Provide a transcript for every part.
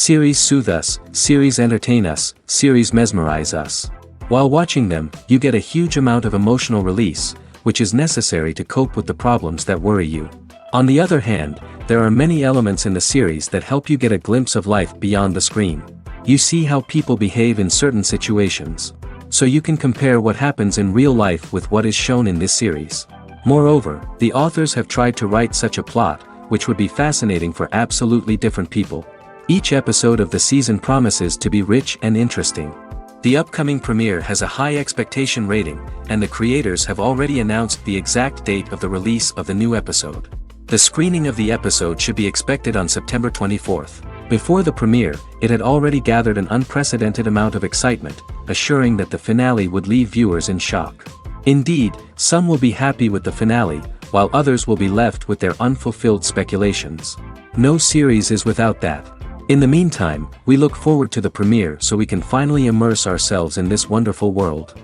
Series soothe us, series entertain us, series mesmerize us. While watching them, you get a huge amount of emotional release, which is necessary to cope with the problems that worry you. On the other hand, there are many elements in the series that help you get a glimpse of life beyond the screen. You see how people behave in certain situations. So you can compare what happens in real life with what is shown in this series. Moreover, the authors have tried to write such a plot, which would be fascinating for absolutely different people. Each episode of the season promises to be rich and interesting. The upcoming premiere has a high expectation rating, and the creators have already announced the exact date of the release of the new episode. The screening of the episode should be expected on September 24th. Before the premiere, it had already gathered an unprecedented amount of excitement, assuring that the finale would leave viewers in shock. Indeed, some will be happy with the finale, while others will be left with their unfulfilled speculations. No series is without that. In the meantime, we look forward to the premiere so we can finally immerse ourselves in this wonderful world.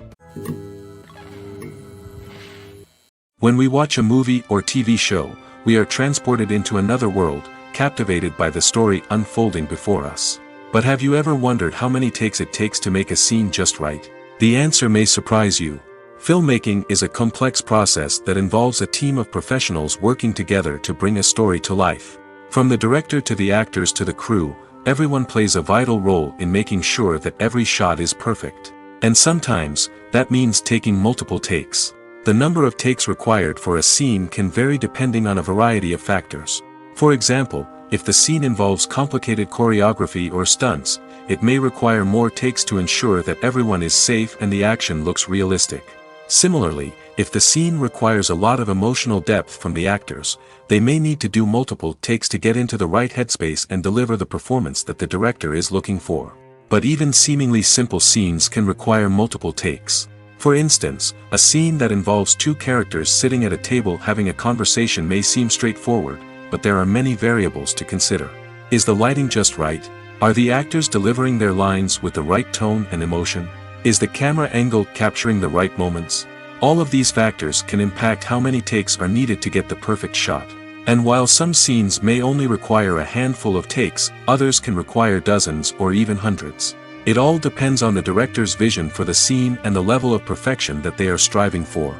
When we watch a movie or TV show, we are transported into another world, captivated by the story unfolding before us. But have you ever wondered how many takes it takes to make a scene just right? The answer may surprise you. Filmmaking is a complex process that involves a team of professionals working together to bring a story to life. From the director to the actors to the crew, everyone plays a vital role in making sure that every shot is perfect. And sometimes, that means taking multiple takes. The number of takes required for a scene can vary depending on a variety of factors. For example, if the scene involves complicated choreography or stunts, it may require more takes to ensure that everyone is safe and the action looks realistic. Similarly, if the scene requires a lot of emotional depth from the actors, they may need to do multiple takes to get into the right headspace and deliver the performance that the director is looking for. But even seemingly simple scenes can require multiple takes. For instance, a scene that involves two characters sitting at a table having a conversation may seem straightforward, but there are many variables to consider. Is the lighting just right? Are the actors delivering their lines with the right tone and emotion? Is the camera angle capturing the right moments? All of these factors can impact how many takes are needed to get the perfect shot. And while some scenes may only require a handful of takes, others can require dozens or even hundreds. It all depends on the director's vision for the scene and the level of perfection that they are striving for.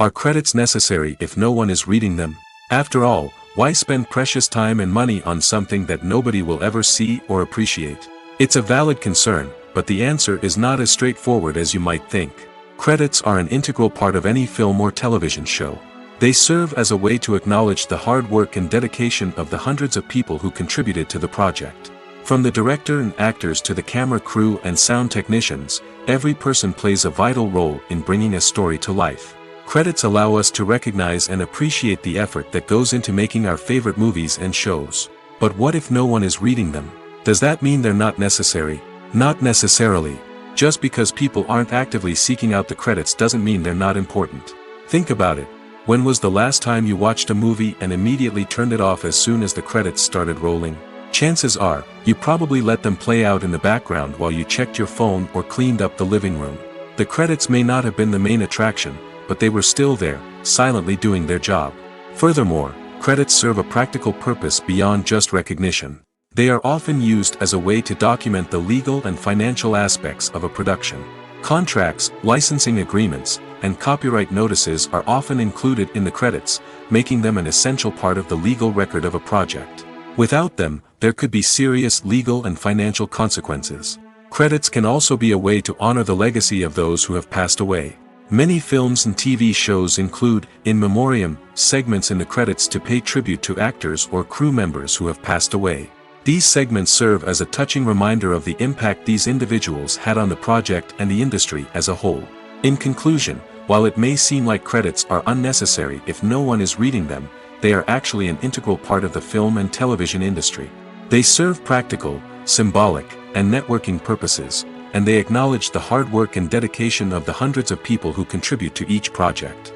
Are credits necessary if no one is reading them? After all, why spend precious time and money on something that nobody will ever see or appreciate? It's a valid concern, but the answer is not as straightforward as you might think. Credits are an integral part of any film or television show. They serve as a way to acknowledge the hard work and dedication of the hundreds of people who contributed to the project. From the director and actors to the camera crew and sound technicians, every person plays a vital role in bringing a story to life. Credits allow us to recognize and appreciate the effort that goes into making our favorite movies and shows. But what if no one is reading them? Does that mean they're not necessary? Not necessarily. Just because people aren't actively seeking out the credits doesn't mean they're not important. Think about it. When was the last time you watched a movie and immediately turned it off as soon as the credits started rolling? Chances are, you probably let them play out in the background while you checked your phone or cleaned up the living room. The credits may not have been the main attraction, but they were still there, silently doing their job. Furthermore, credits serve a practical purpose beyond just recognition. They are often used as a way to document the legal and financial aspects of a production. Contracts, licensing agreements, and copyright notices are often included in the credits, making them an essential part of the legal record of a project. Without them, there could be serious legal and financial consequences. Credits can also be a way to honor the legacy of those who have passed away. Many films and TV shows include, in memoriam, segments in the credits to pay tribute to actors or crew members who have passed away. These segments serve as a touching reminder of the impact these individuals had on the project and the industry as a whole. In conclusion, while it may seem like credits are unnecessary if no one is reading them, they are actually an integral part of the film and television industry. They serve practical, symbolic, and networking purposes, and they acknowledge the hard work and dedication of the hundreds of people who contribute to each project.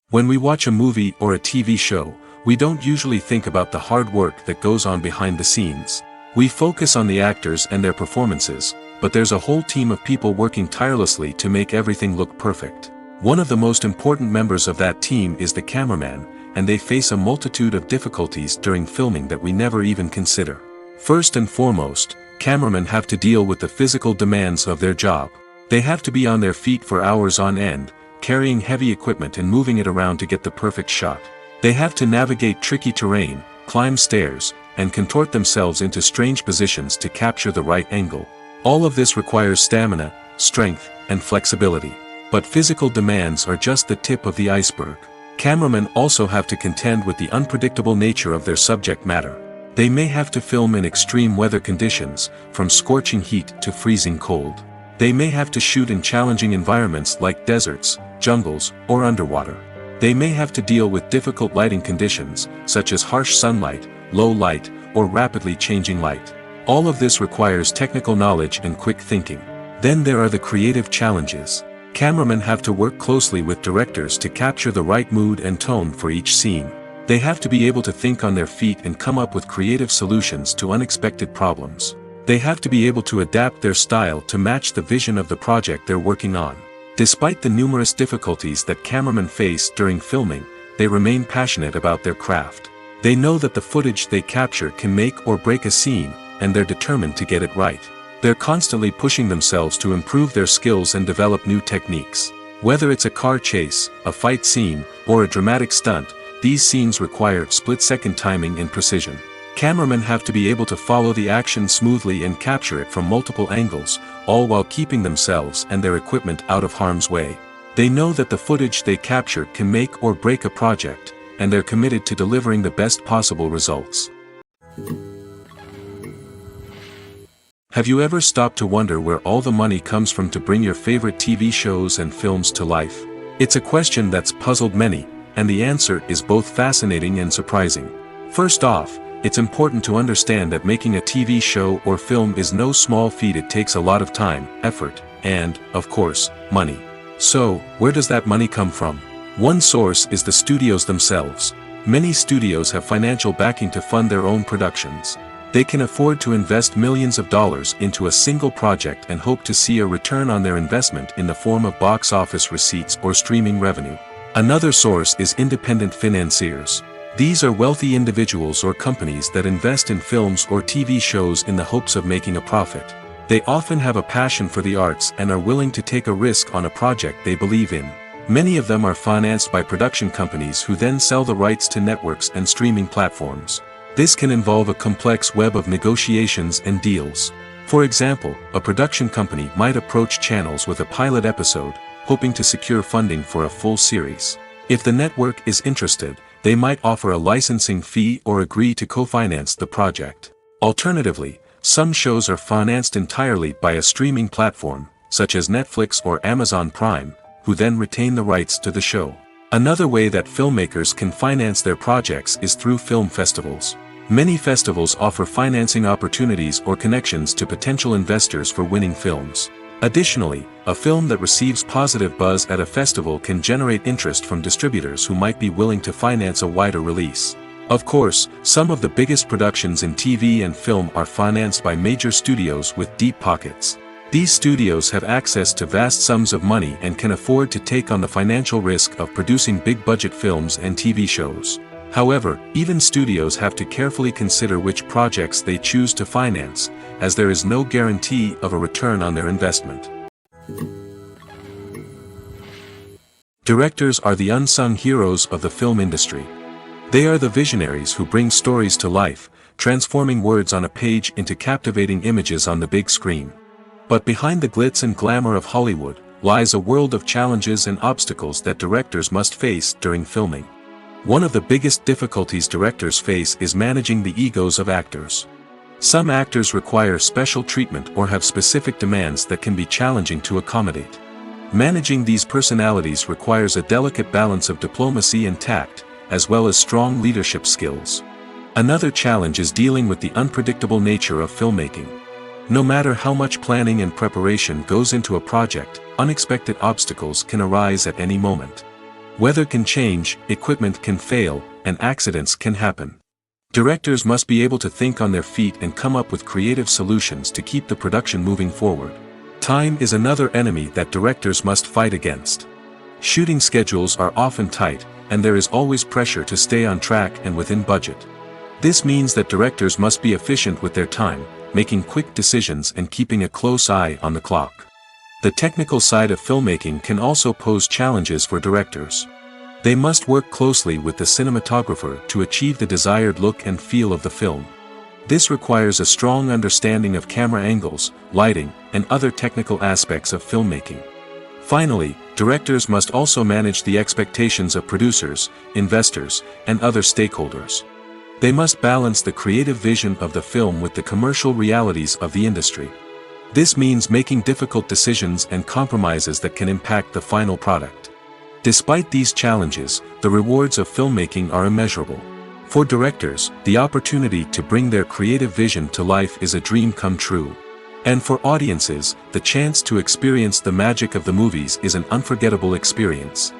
When we watch a movie or a TV show, we don't usually think about the hard work that goes on behind the scenes. We focus on the actors and their performances, but there's a whole team of people working tirelessly to make everything look perfect. One of the most important members of that team is the cameraman, and they face a multitude of difficulties during filming that we never even consider. First and foremost, cameramen have to deal with the physical demands of their job. They have to be on their feet for hours on end, carrying heavy equipment and moving it around to get the perfect shot. They have to navigate tricky terrain, climb stairs, and contort themselves into strange positions to capture the right angle. All of this requires stamina, strength, and flexibility. But physical demands are just the tip of the iceberg. Cameramen also have to contend with the unpredictable nature of their subject matter. They may have to film in extreme weather conditions, from scorching heat to freezing cold. They may have to shoot in challenging environments like deserts, jungles, or underwater. They may have to deal with difficult lighting conditions, such as harsh sunlight, low light, or rapidly changing light. All of this requires technical knowledge and quick thinking. Then there are the creative challenges. Cameramen have to work closely with directors to capture the right mood and tone for each scene. They have to be able to think on their feet and come up with creative solutions to unexpected problems. They have to be able to adapt their style to match the vision of the project they're working on. Despite the numerous difficulties that cameramen face during filming, they remain passionate about their craft. They know that the footage they capture can make or break a scene, and they're determined to get it right. They're constantly pushing themselves to improve their skills and develop new techniques. Whether it's a car chase, a fight scene, or a dramatic stunt, these scenes require split-second timing and precision. Cameramen have to be able to follow the action smoothly and capture it from multiple angles, all while keeping themselves and their equipment out of harm's way. They know that the footage they capture can make or break a project, and they're committed to delivering the best possible results. Have you ever stopped to wonder where all the money comes from to bring your favorite TV shows and films to life? It's a question that's puzzled many, and the answer is both fascinating and surprising. First off, it's important to understand that making a TV show or film is no small feat. It takes a lot of time, effort, and, of course, money. So, where does that money come from? One source is the studios themselves. Many studios have financial backing to fund their own productions. They can afford to invest millions of dollars into a single project and hope to see a return on their investment in the form of box office receipts or streaming revenue. Another source is independent financiers. These are wealthy individuals or companies that invest in films or TV shows in the hopes of making a profit. They often have a passion for the arts and are willing to take a risk on a project they believe in. Many of them are financed by production companies who then sell the rights to networks and streaming platforms. This can involve a complex web of negotiations and deals. For example, a production company might approach channels with a pilot episode, hoping to secure funding for a full series. If the network is interested, they might offer a licensing fee or agree to co-finance the project. Alternatively, some shows are financed entirely by a streaming platform, such as Netflix or Amazon Prime, who then retain the rights to the show. Another way that filmmakers can finance their projects is through film festivals. Many festivals offer financing opportunities or connections to potential investors for winning films. Additionally, a film that receives positive buzz at a festival can generate interest from distributors who might be willing to finance a wider release. Of course, some of the biggest productions in TV and film are financed by major studios with deep pockets. These studios have access to vast sums of money and can afford to take on the financial risk of producing big-budget films and TV shows. However, even studios have to carefully consider which projects they choose to finance, as there is no guarantee of a return on their investment. Directors are the unsung heroes of the film industry. They are the visionaries who bring stories to life, transforming words on a page into captivating images on the big screen. But behind the glitz and glamour of Hollywood lies a world of challenges and obstacles that directors must face during filming. One of the biggest difficulties directors face is managing the egos of actors. Some actors require special treatment or have specific demands that can be challenging to accommodate. Managing these personalities requires a delicate balance of diplomacy and tact, as well as strong leadership skills. Another challenge is dealing with the unpredictable nature of filmmaking. No matter how much planning and preparation goes into a project, unexpected obstacles can arise at any moment. Weather can change, equipment can fail, and accidents can happen. Directors must be able to think on their feet and come up with creative solutions to keep the production moving forward. Time is another enemy that directors must fight against. Shooting schedules are often tight, and there is always pressure to stay on track and within budget. This means that directors must be efficient with their time, making quick decisions and keeping a close eye on the clock. The technical side of filmmaking can also pose challenges for directors. They must work closely with the cinematographer to achieve the desired look and feel of the film. This requires a strong understanding of camera angles, lighting, and other technical aspects of filmmaking. Finally, directors must also manage the expectations of producers, investors, and other stakeholders. They must balance the creative vision of the film with the commercial realities of the industry. This means making difficult decisions and compromises that can impact the final product. Despite these challenges, the rewards of filmmaking are immeasurable. For directors, the opportunity to bring their creative vision to life is a dream come true. And for audiences, the chance to experience the magic of the movies is an unforgettable experience.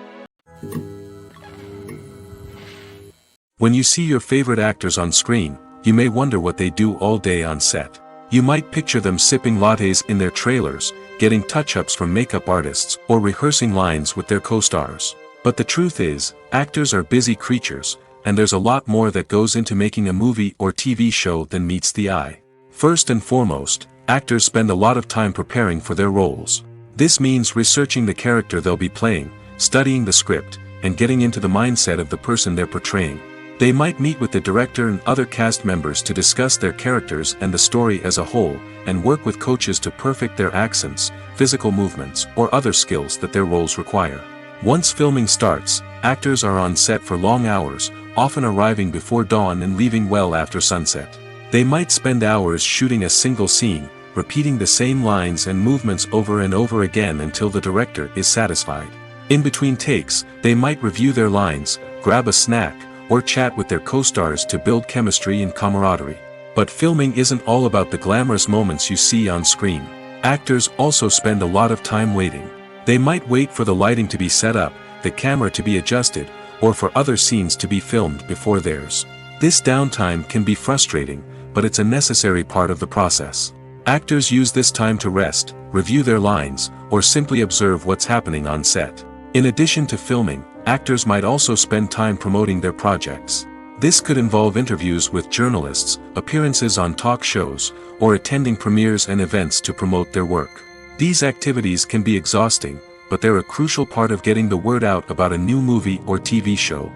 When you see your favorite actors on screen, you may wonder what they do all day on set. You might picture them sipping lattes in their trailers, getting touch-ups from makeup artists, or rehearsing lines with their co-stars. But the truth is, actors are busy creatures, and there's a lot more that goes into making a movie or TV show than meets the eye. First and foremost, actors spend a lot of time preparing for their roles. This means researching the character they'll be playing, studying the script, and getting into the mindset of the person they're portraying. They might meet with the director and other cast members to discuss their characters and the story as a whole, and work with coaches to perfect their accents, physical movements, or other skills that their roles require. Once filming starts, actors are on set for long hours, often arriving before dawn and leaving well after sunset. They might spend hours shooting a single scene, repeating the same lines and movements over and over again until the director is satisfied. In between takes, they might review their lines, grab a snack, or chat with their co-stars to build chemistry and camaraderie. But filming isn't all about the glamorous moments you see on screen. Actors also spend a lot of time waiting. They might wait for the lighting to be set up, the camera to be adjusted, or for other scenes to be filmed before theirs. This downtime can be frustrating, but it's a necessary part of the process. Actors use this time to rest, review their lines, or simply observe what's happening on set. In addition to filming, actors might also spend time promoting their projects. This could involve interviews with journalists, appearances on talk shows, or attending premieres and events to promote their work. These activities can be exhausting, but they're a crucial part of getting the word out about a new movie or TV show.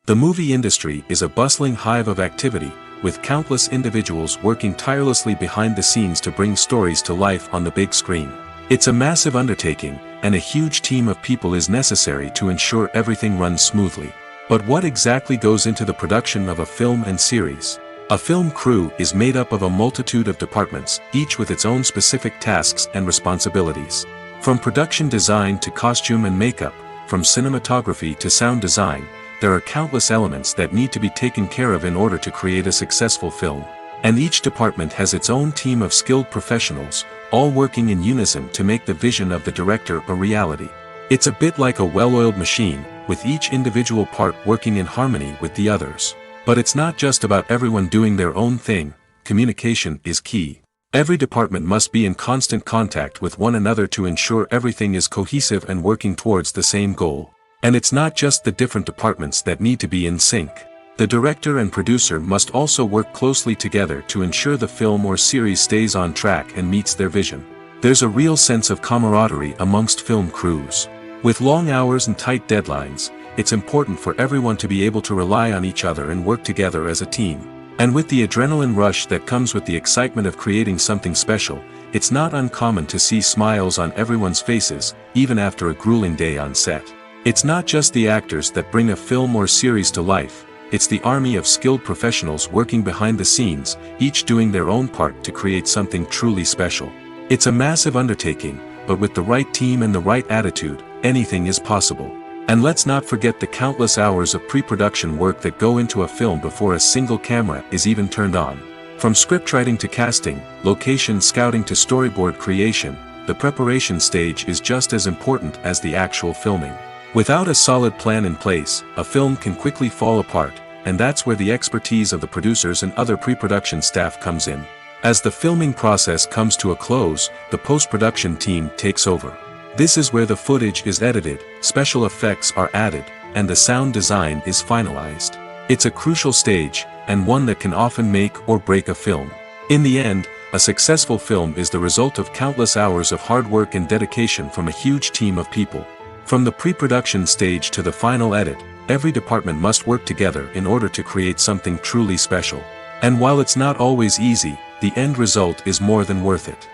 The movie industry is a bustling hive of activity, with countless individuals working tirelessly behind the scenes to bring stories to life on the big screen. It's a massive undertaking, and a huge team of people is necessary to ensure everything runs smoothly. But what exactly goes into the production of a film and series? A film crew is made up of a multitude of departments, each with its own specific tasks and responsibilities. From production design to costume and makeup, from cinematography to sound design, there are countless elements that need to be taken care of in order to create a successful film. And each department has its own team of skilled professionals, all working in unison to make the vision of the director a reality. It's a bit like a well-oiled machine, with each individual part working in harmony with the others. But it's not just about everyone doing their own thing. Communication is key. Every department must be in constant contact with one another to ensure everything is cohesive and working towards the same goal. And it's not just the different departments that need to be in sync. The director and producer must also work closely together to ensure the film or series stays on track and meets their vision. There's a real sense of camaraderie amongst film crews. With long hours and tight deadlines, it's important for everyone to be able to rely on each other and work together as a team. And with the adrenaline rush that comes with the excitement of creating something special, it's not uncommon to see smiles on everyone's faces, even after a grueling day on set. It's not just the actors that bring a film or series to life. It's the army of skilled professionals working behind the scenes, each doing their own part to create something truly special. It's a massive undertaking, but with the right team and the right attitude, anything is possible. And let's not forget the countless hours of pre-production work that go into a film before a single camera is even turned on. From scriptwriting to casting, location scouting to storyboard creation, the preparation stage is just as important as the actual filming. Without a solid plan in place, a film can quickly fall apart, and that's where the expertise of the producers and other pre-production staff comes in. As the filming process comes to a close, the post-production team takes over. This is where the footage is edited, special effects are added, and the sound design is finalized. It's a crucial stage, and one that can often make or break a film. In the end, a successful film is the result of countless hours of hard work and dedication from a huge team of people. From the pre-production stage to the final edit, every department must work together in order to create something truly special. And while it's not always easy, the end result is more than worth it.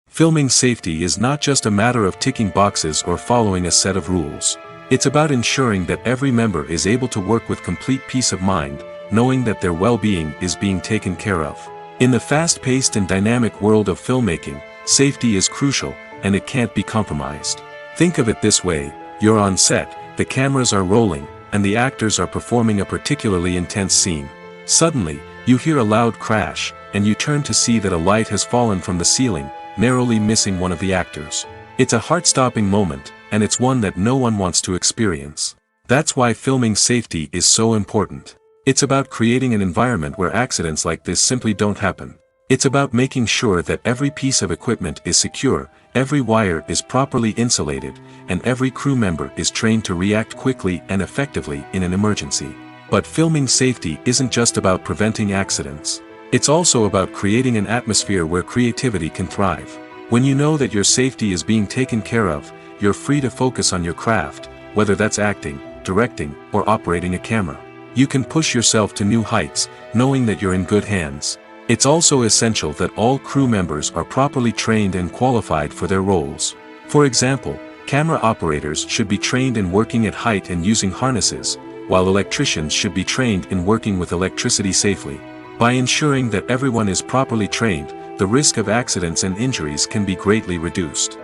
Filming safety is not just a matter of ticking boxes or following a set of rules. It's about ensuring that every member is able to work with complete peace of mind, knowing that their well-being is being taken care of. In the fast-paced and dynamic world of filmmaking, safety is crucial, and it can't be compromised. Think of it this way: you're on set, the cameras are rolling, and the actors are performing a particularly intense scene. Suddenly, you hear a loud crash, and you turn to see that a light has fallen from the ceiling, narrowly missing one of the actors. It's a heart-stopping moment, and it's one that no one wants to experience. That's why filming safety is so important. It's about creating an environment where accidents like this simply don't happen. It's about making sure that every piece of equipment is secure, every wire is properly insulated, and every crew member is trained to react quickly and effectively in an emergency. But filming safety isn't just about preventing accidents. It's also about creating an atmosphere where creativity can thrive. When you know that your safety is being taken care of, you're free to focus on your craft, whether that's acting, directing, or operating a camera. You can push yourself to new heights, knowing that you're in good hands. It's also essential that all crew members are properly trained and qualified for their roles. For example, camera operators should be trained in working at height and using harnesses, while electricians should be trained in working with electricity safely. By ensuring that everyone is properly trained, the risk of accidents and injuries can be greatly reduced.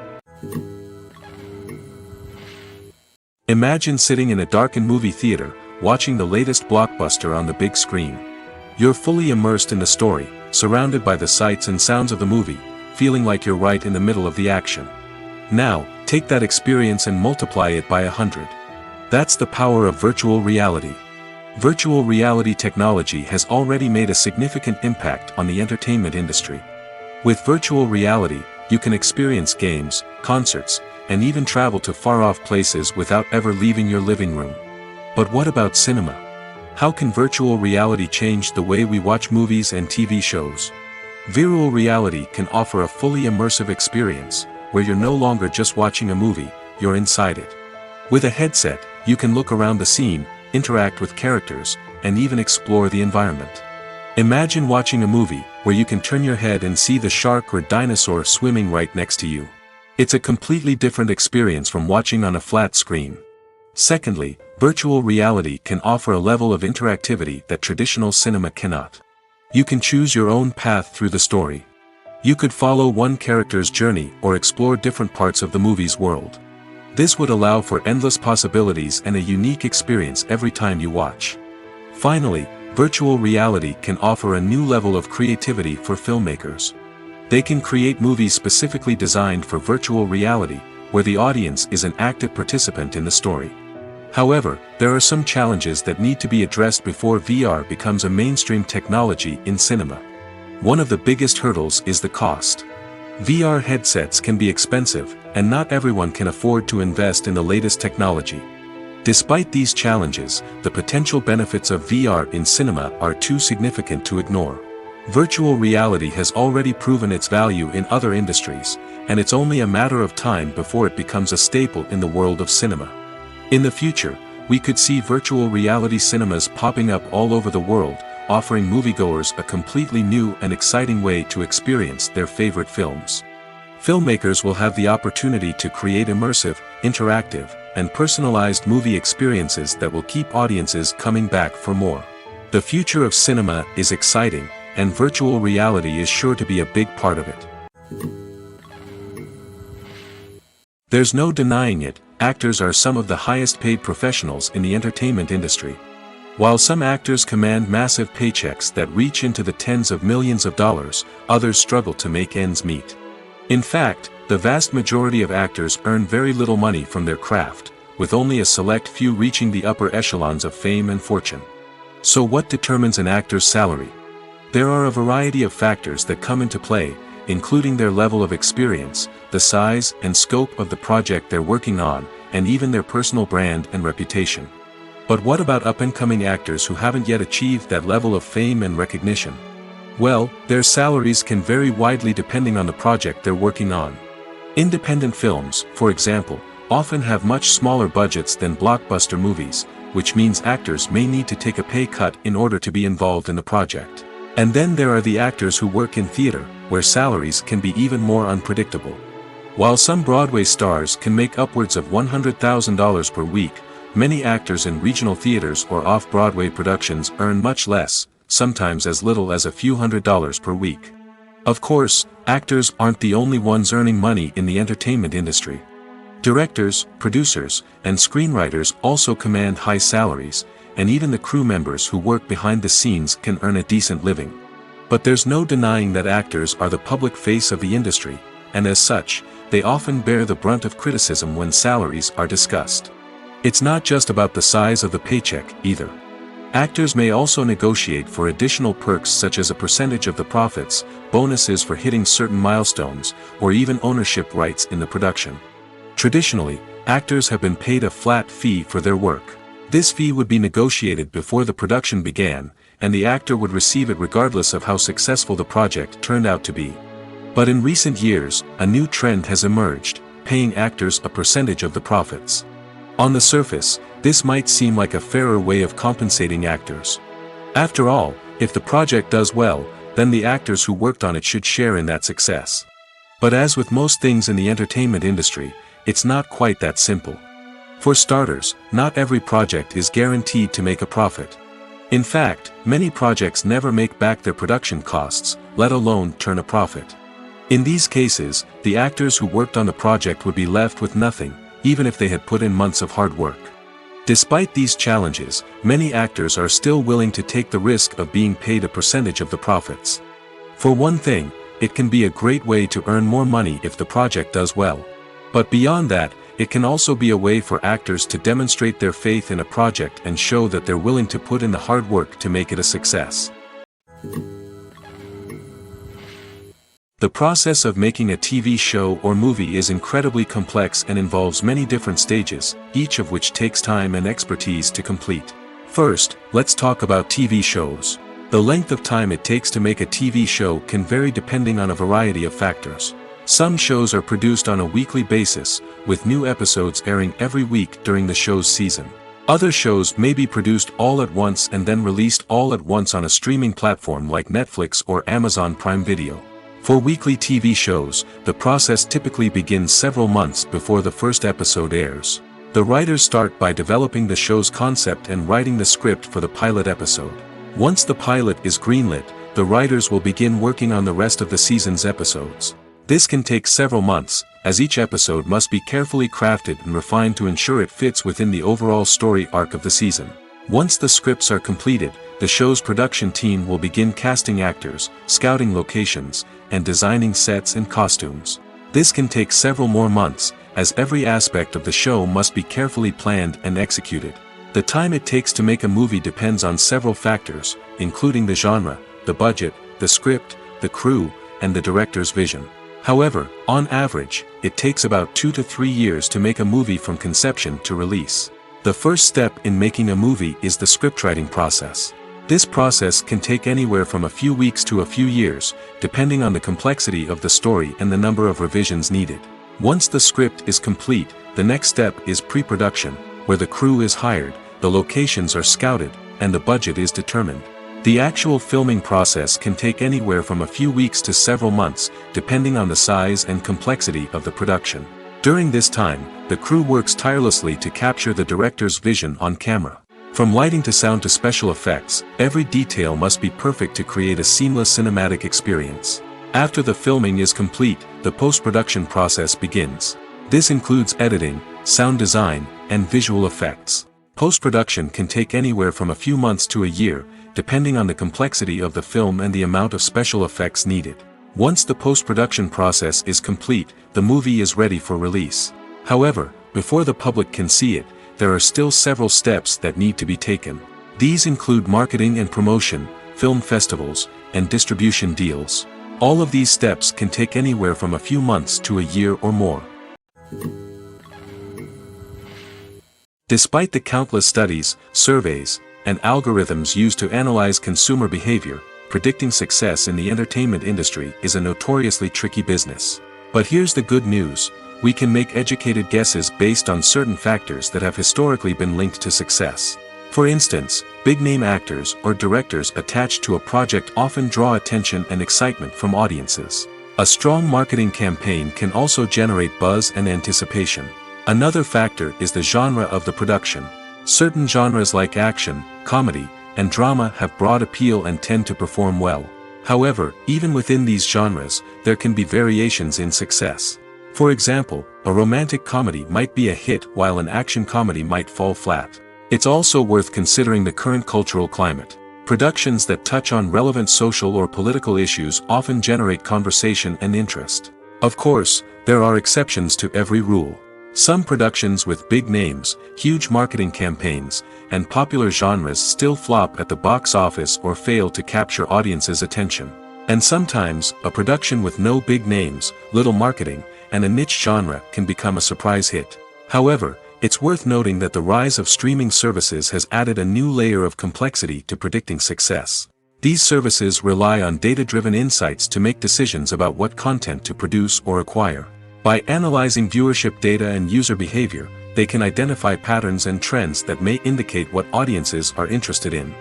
Imagine sitting in a darkened movie theater, watching the latest blockbuster on the big screen. You're fully immersed in the story, surrounded by the sights and sounds of the movie, feeling like you're right in the middle of the action. Now, take that experience and multiply it by 100. That's the power of virtual reality. Virtual reality technology has already made a significant impact on the entertainment industry. With virtual reality, you can experience games, concerts, and even travel to far-off places without ever leaving your living room. But what about cinema? How can virtual reality change the way we watch movies and TV shows? Virtual reality can offer a fully immersive experience, where you're no longer just watching a movie, you're inside it. With a headset, you can look around the scene, interact with characters, and even explore the environment. Imagine watching a movie where you can turn your head and see the shark or dinosaur swimming right next to you. It's a completely different experience from watching on a flat screen. Secondly, virtual reality can offer a level of interactivity that traditional cinema cannot. You can choose your own path through the story. You could follow one character's journey or explore different parts of the movie's world. This would allow for endless possibilities and a unique experience every time you watch. Finally, virtual reality can offer a new level of creativity for filmmakers. They can create movies specifically designed for virtual reality, where the audience is an active participant in the story. However, there are some challenges that need to be addressed before VR becomes a mainstream technology in cinema. One of the biggest hurdles is the cost. VR headsets can be expensive, and not everyone can afford to invest in the latest technology. Despite these challenges, the potential benefits of VR in cinema are too significant to ignore. Virtual reality has already proven its value in other industries, and it's only a matter of time before it becomes a staple in the world of cinema. In the future, we could see virtual reality cinemas popping up all over the world, offering moviegoers a completely new and exciting way to experience their favorite films. Filmmakers will have the opportunity to create immersive, interactive, and personalized movie experiences that will keep audiences coming back for more. The future of cinema is exciting, and virtual reality is sure to be a big part of it. There's no denying it, actors are some of the highest paid professionals in the entertainment industry. While some actors command massive paychecks that reach into the tens of millions of dollars, others struggle to make ends meet. In fact, the vast majority of actors earn very little money from their craft, with only a select few reaching the upper echelons of fame and fortune. So what determines an actor's salary? There are a variety of factors that come into play, including their level of experience, the size and scope of the project they're working on, and even their personal brand and reputation. But what about up-and-coming actors who haven't yet achieved that level of fame and recognition? Well, their salaries can vary widely depending on the project they're working on. Independent films, for example, often have much smaller budgets than blockbuster movies, which means actors may need to take a pay cut in order to be involved in the project. And then there are the actors who work in theater, where salaries can be even more unpredictable. While some Broadway stars can make upwards of $100,000 per week, many actors in regional theaters or off-Broadway productions earn much less, sometimes as little as a few $100s per week. Of course, actors aren't the only ones earning money in the entertainment industry. Directors, producers, and screenwriters also command high salaries, and even the crew members who work behind the scenes can earn a decent living. But there's no denying that actors are the public face of the industry, and as such, they often bear the brunt of criticism when salaries are discussed. It's not just about the size of the paycheck, either. Actors may also negotiate for additional perks such as a percentage of the profits, bonuses for hitting certain milestones, or even ownership rights in the production. Traditionally, actors have been paid a flat fee for their work. This fee would be negotiated before the production began, and the actor would receive it regardless of how successful the project turned out to be. But in recent years, a new trend has emerged, paying actors a percentage of the profits. On the surface, this might seem like a fairer way of compensating actors. After all, if the project does well, then the actors who worked on it should share in that success. But as with most things in the entertainment industry, it's not quite that simple. For starters, not every project is guaranteed to make a profit. In fact, many projects never make back their production costs, let alone turn a profit. In these cases, the actors who worked on the project would be left with nothing, even if they had put in months of hard work. Despite these challenges, many actors are still willing to take the risk of being paid a percentage of the profits. For one thing, it can be a great way to earn more money if the project does well. But beyond that, it can also be a way for actors to demonstrate their faith in a project and show that they're willing to put in the hard work to make it a success. The process of making a TV show or movie is incredibly complex and involves many different stages, each of which takes time and expertise to complete. First, let's talk about TV shows. The length of time it takes to make a TV show can vary depending on a variety of factors. Some shows are produced on a weekly basis, with new episodes airing every week during the show's season. Other shows may be produced all at once and then released all at once on a streaming platform like Netflix or Amazon Prime Video. For weekly TV shows, the process typically begins several months before the first episode airs. The writers start by developing the show's concept and writing the script for the pilot episode. Once the pilot is greenlit, the writers will begin working on the rest of the season's episodes. This can take several months, as each episode must be carefully crafted and refined to ensure it fits within the overall story arc of the season. Once the scripts are completed, the show's production team will begin casting actors, scouting locations, and designing sets and costumes. This can take several more months, as every aspect of the show must be carefully planned and executed. The time it takes to make a movie depends on several factors, including the genre, the budget, the script, the crew, and the director's vision. However, on average, it takes about 2 to 3 years to make a movie from conception to release. The first step in making a movie is the scriptwriting process. This process can take anywhere from a few weeks to a few years, depending on the complexity of the story and the number of revisions needed. Once the script is complete, the next step is pre-production, where the crew is hired, the locations are scouted, and the budget is determined. The actual filming process can take anywhere from a few weeks to several months, depending on the size and complexity of the production. During this time, the crew works tirelessly to capture the director's vision on camera. From lighting to sound to special effects, every detail must be perfect to create a seamless cinematic experience. After the filming is complete, the post-production process begins. This includes editing, sound design, and visual effects. Post-production can take anywhere from a few months to a year, depending on the complexity of the film and the amount of special effects needed. Once the post-production process is complete, the movie is ready for release. However, before the public can see it, there are still several steps that need to be taken. These include marketing and promotion, film festivals, and distribution deals. All of these steps can take anywhere from a few months to a year or more. Despite the countless studies, surveys, and algorithms used to analyze consumer behavior, predicting success in the entertainment industry is a notoriously tricky business. But here's the good news: we can make educated guesses based on certain factors that have historically been linked to success. For instance, big-name actors or directors attached to a project often draw attention and excitement from audiences. A strong marketing campaign can also generate buzz and anticipation. Another factor is the genre of the production. Certain genres like action, comedy, and drama have broad appeal and tend to perform well. However, even within these genres, there can be variations in success. For example, a romantic comedy might be a hit while an action comedy might fall flat. It's also worth considering the current cultural climate. Productions that touch on relevant social or political issues often generate conversation and interest. Of course, there are exceptions to every rule. Some productions with big names, huge marketing campaigns, and popular genres still flop at the box office or fail to capture audiences' attention. And sometimes, a production with no big names, little marketing, and a niche genre can become a surprise hit. However, it's worth noting that the rise of streaming services has added a new layer of complexity to predicting success. These services rely on data-driven insights to make decisions about what content to produce or acquire. By analyzing viewership data and user behavior, they can identify patterns and trends that may indicate what audiences are interested in.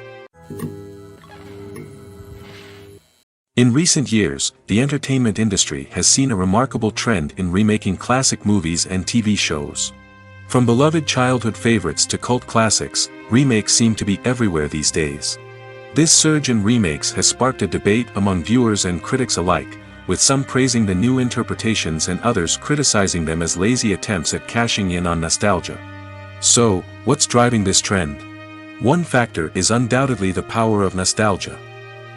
In recent years, the entertainment industry has seen a remarkable trend in remaking classic movies and TV shows. From beloved childhood favorites to cult classics, remakes seem to be everywhere these days. This surge in remakes has sparked a debate among viewers and critics alike, with some praising the new interpretations and others criticizing them as lazy attempts at cashing in on nostalgia. So, what's driving this trend? One factor is undoubtedly the power of nostalgia.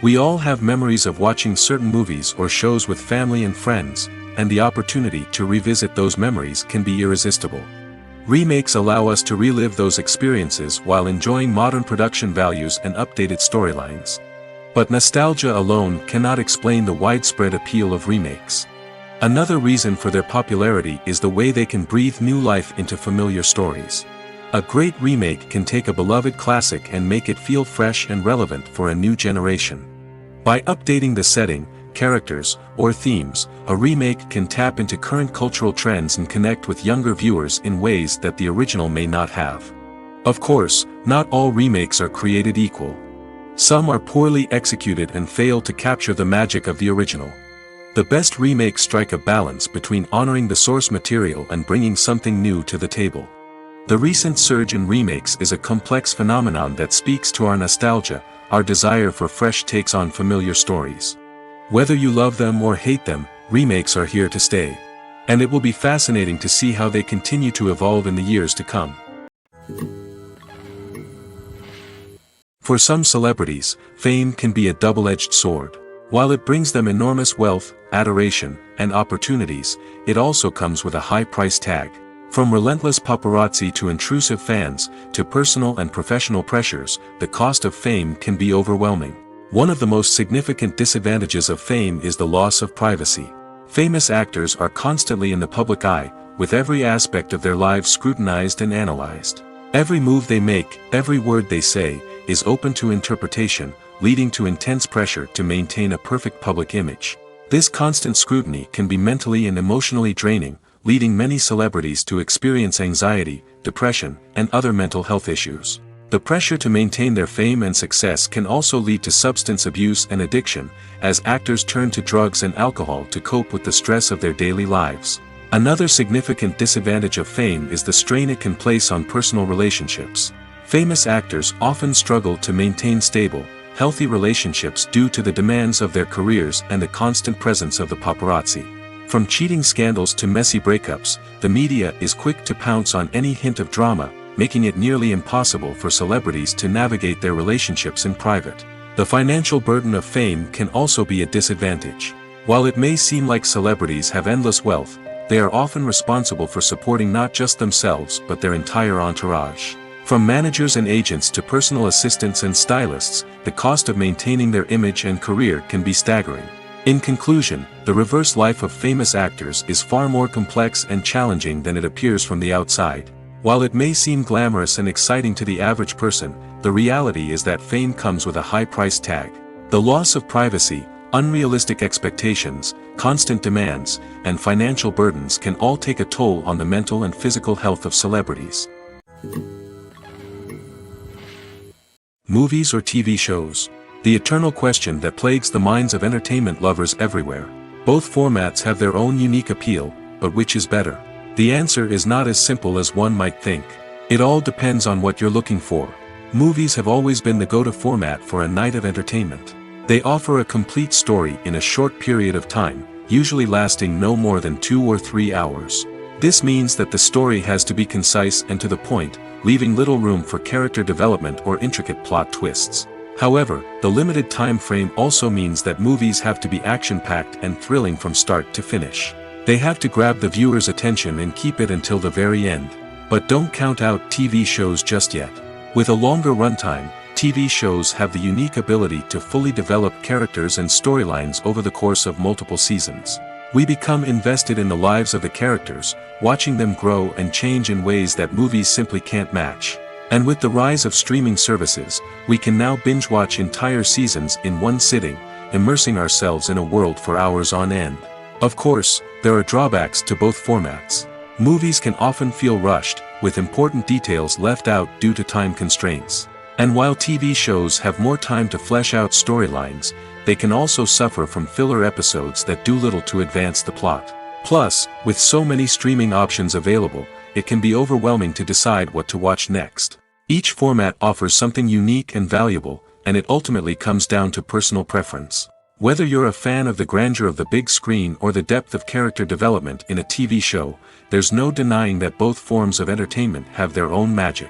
We all have memories of watching certain movies or shows with family and friends, and the opportunity to revisit those memories can be irresistible. Remakes allow us to relive those experiences while enjoying modern production values and updated storylines. But nostalgia alone cannot explain the widespread appeal of remakes. Another reason for their popularity is the way they can breathe new life into familiar stories. A great remake can take a beloved classic and make it feel fresh and relevant for a new generation. By updating the setting, characters, or themes, a remake can tap into current cultural trends and connect with younger viewers in ways that the original may not have. Of course, not all remakes are created equal. Some are poorly executed and fail to capture the magic of the original. The best remakes strike a balance between honoring the source material and bringing something new to the table. The recent surge in remakes is a complex phenomenon that speaks to our nostalgia, our desire for fresh takes on familiar stories. Whether you love them or hate them, remakes are here to stay. And it will be fascinating to see how they continue to evolve in the years to come. For some celebrities, fame can be a double-edged sword. While it brings them enormous wealth, adoration, and opportunities, it also comes with a high price tag. From relentless paparazzi to intrusive fans, to personal and professional pressures, the cost of fame can be overwhelming. One of the most significant disadvantages of fame is the loss of privacy. Famous actors are constantly in the public eye, with every aspect of their lives scrutinized and analyzed. Every move they make, every word they say, is open to interpretation, leading to intense pressure to maintain a perfect public image. This constant scrutiny can be mentally and emotionally draining, leading many celebrities to experience anxiety, depression, and other mental health issues. The pressure to maintain their fame and success can also lead to substance abuse and addiction, as actors turn to drugs and alcohol to cope with the stress of their daily lives. Another significant disadvantage of fame is the strain it can place on personal relationships. Famous actors often struggle to maintain stable, healthy relationships due to the demands of their careers and the constant presence of the paparazzi. From cheating scandals to messy breakups, the media is quick to pounce on any hint of drama, making it nearly impossible for celebrities to navigate their relationships in private. The financial burden of fame can also be a disadvantage. While it may seem like celebrities have endless wealth, they are often responsible for supporting not just themselves but their entire entourage. From managers and agents to personal assistants and stylists, the cost of maintaining their image and career can be staggering. In conclusion, the reverse life of famous actors is far more complex and challenging than it appears from the outside. While it may seem glamorous and exciting to the average person, the reality is that fame comes with a high price tag. The loss of privacy, unrealistic expectations, constant demands, and financial burdens can all take a toll on the mental and physical health of celebrities. Movies or TV shows? The eternal question that plagues the minds of entertainment lovers everywhere. Both formats have their own unique appeal, but which is better? The answer is not as simple as one might think. It all depends on what you're looking for. Movies have always been the go-to format for a night of entertainment. They offer a complete story in a short period of time, usually lasting no more than 2 or 3 hours. This means that the story has to be concise and to the point, leaving little room for character development or intricate plot twists. However, the limited time frame also means that movies have to be action-packed and thrilling from start to finish. They have to grab the viewer's attention and keep it until the very end. But don't count out TV shows just yet. With a longer runtime, TV shows have the unique ability to fully develop characters and storylines over the course of multiple seasons. We become invested in the lives of the characters, watching them grow and change in ways that movies simply can't match. And with the rise of streaming services, we can now binge-watch entire seasons in one sitting, immersing ourselves in a world for hours on end. Of course, there are drawbacks to both formats. Movies can often feel rushed, with important details left out due to time constraints. And while TV shows have more time to flesh out storylines, they can also suffer from filler episodes that do little to advance the plot. Plus, with so many streaming options available, it can be overwhelming to decide what to watch next. Each format offers something unique and valuable, and it ultimately comes down to personal preference. Whether you're a fan of the grandeur of the big screen or the depth of character development in a TV show, there's no denying that both forms of entertainment have their own magic.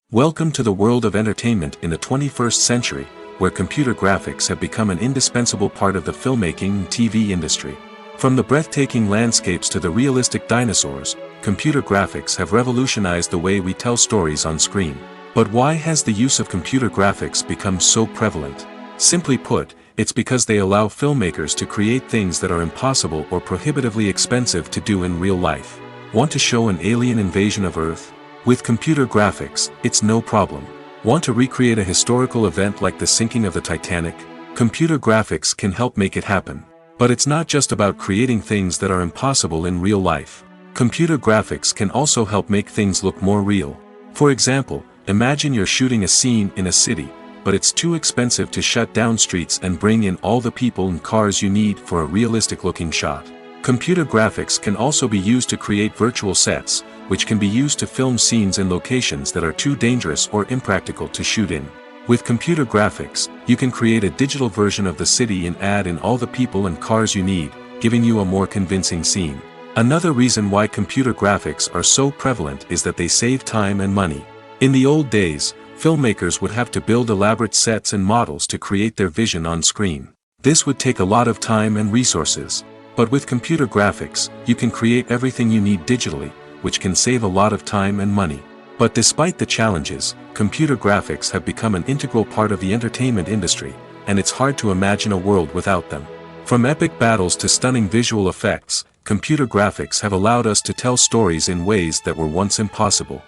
Welcome to the world of entertainment in the 21st century, where computer graphics have become an indispensable part of the filmmaking and TV industry. From the breathtaking landscapes to the realistic dinosaurs, computer graphics have revolutionized the way we tell stories on screen. But why has the use of computer graphics become so prevalent? Simply put, it's because they allow filmmakers to create things that are impossible or prohibitively expensive to do in real life. Want to show an alien invasion of Earth? With computer graphics, it's no problem. Want to recreate a historical event like the sinking of the Titanic? Computer graphics can help make it happen. But it's not just about creating things that are impossible in real life. Computer graphics can also help make things look more real. For example, imagine you're shooting a scene in a city, but it's too expensive to shut down streets and bring in all the people and cars you need for a realistic-looking shot. Computer graphics can also be used to create virtual sets, which can be used to film scenes in locations that are too dangerous or impractical to shoot in. With computer graphics, you can create a digital version of the city and add in all the people and cars you need, giving you a more convincing scene. Another reason why computer graphics are so prevalent is that they save time and money. In the old days, filmmakers would have to build elaborate sets and models to create their vision on screen. This would take a lot of time and resources. But with computer graphics, you can create everything you need digitally, which can save a lot of time and money. But despite the challenges, computer graphics have become an integral part of the entertainment industry, and it's hard to imagine a world without them. From epic battles to stunning visual effects, computer graphics have allowed us to tell stories in ways that were once impossible.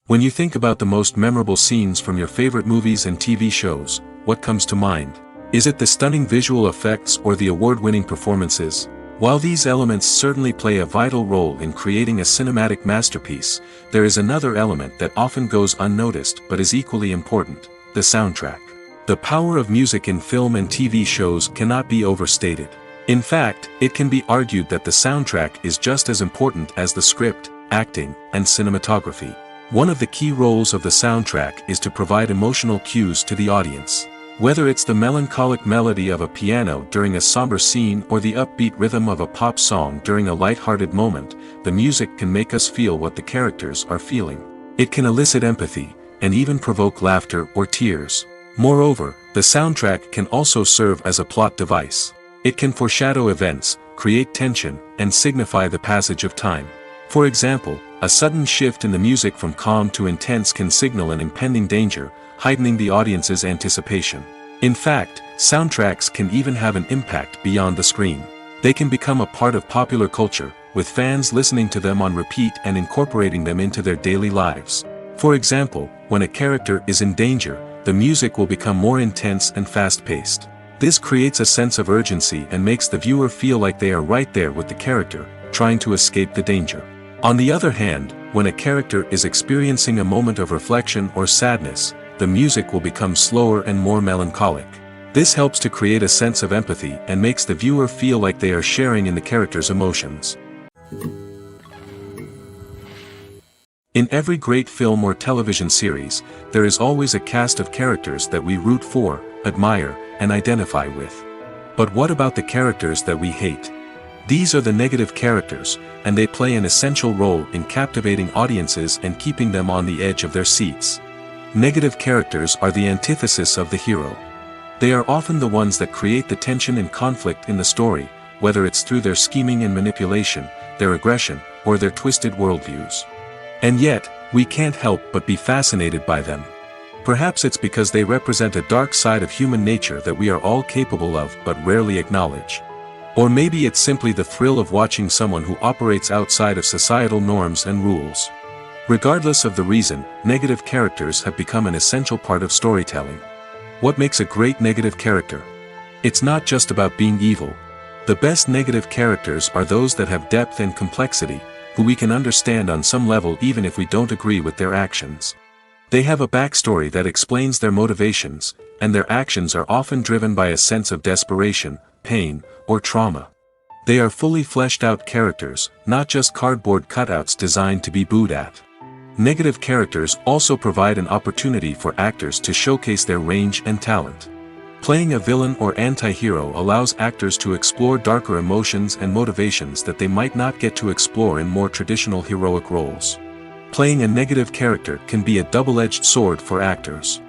When you think about the most memorable scenes from your favorite movies and TV shows, what comes to mind? Is it the stunning visual effects or the award-winning performances? While these elements certainly play a vital role in creating a cinematic masterpiece, there is another element that often goes unnoticed but is equally important: the soundtrack. The power of music in film and TV shows cannot be overstated. In fact, it can be argued that the soundtrack is just as important as the script, acting, and cinematography. One of the key roles of the soundtrack is to provide emotional cues to the audience. Whether it's the melancholic melody of a piano during a somber scene or the upbeat rhythm of a pop song during a light-hearted moment, the music can make us feel what the characters are feeling. It can elicit empathy, and even provoke laughter or tears. Moreover, the soundtrack can also serve as a plot device. It can foreshadow events, create tension, and signify the passage of time. For example, A sudden shift in the music from calm to intense can signal an impending danger, heightening the audience's anticipation. In fact, soundtracks can even have an impact beyond the screen. They can become a part of popular culture, with fans listening to them on repeat and incorporating them into their daily lives. For example, when a character is in danger, the music will become more intense and fast-paced. This creates a sense of urgency and makes the viewer feel like they are right there with the character, trying to escape the danger. On the other hand, when a character is experiencing a moment of reflection or sadness, the music will become slower and more melancholic. This helps to create a sense of empathy and makes the viewer feel like they are sharing in the character's emotions. In every great film or television series, there is always a cast of characters that we root for, admire, and identify with. But what about the characters that we hate? These are the negative characters, and they play an essential role in captivating audiences and keeping them on the edge of their seats. Negative characters are the antithesis of the hero. They are often the ones that create the tension and conflict in the story, whether it's through their scheming and manipulation, their aggression, or their twisted worldviews. And yet, we can't help but be fascinated by them. Perhaps it's because they represent a dark side of human nature that we are all capable of but rarely acknowledge. Or maybe it's simply the thrill of watching someone who operates outside of societal norms and rules. Regardless of the reason, negative characters have become an essential part of storytelling. What makes a great negative character? It's not just about being evil. The best negative characters are those that have depth and complexity, who we can understand on some level even if we don't agree with their actions. They have a backstory that explains their motivations, and their actions are often driven by a sense of desperation, pain, or trauma. They are fully fleshed out characters, not just cardboard cutouts designed to be booed at. Negative characters also provide an opportunity for actors to showcase their range and talent. Playing a villain or anti-hero allows actors to explore darker emotions and motivations that they might not get to explore in more traditional heroic roles. Playing a negative character can be a double-edged sword for actors.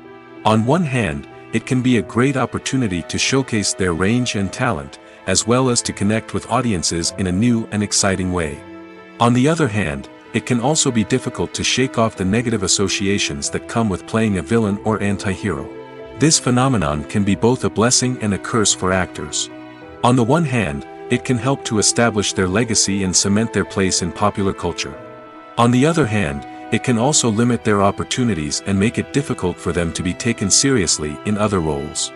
On one hand, it can be a great opportunity to showcase their range and talent, as well as to connect with audiences in a new and exciting way. On the other hand, it can also be difficult to shake off the negative associations that come with playing a villain or anti-hero. This phenomenon can be both a blessing and a curse for actors. On the one hand, it can help to establish their legacy and cement their place in popular culture. On the other hand, it can also limit their opportunities and make it difficult for them to be taken seriously in other roles.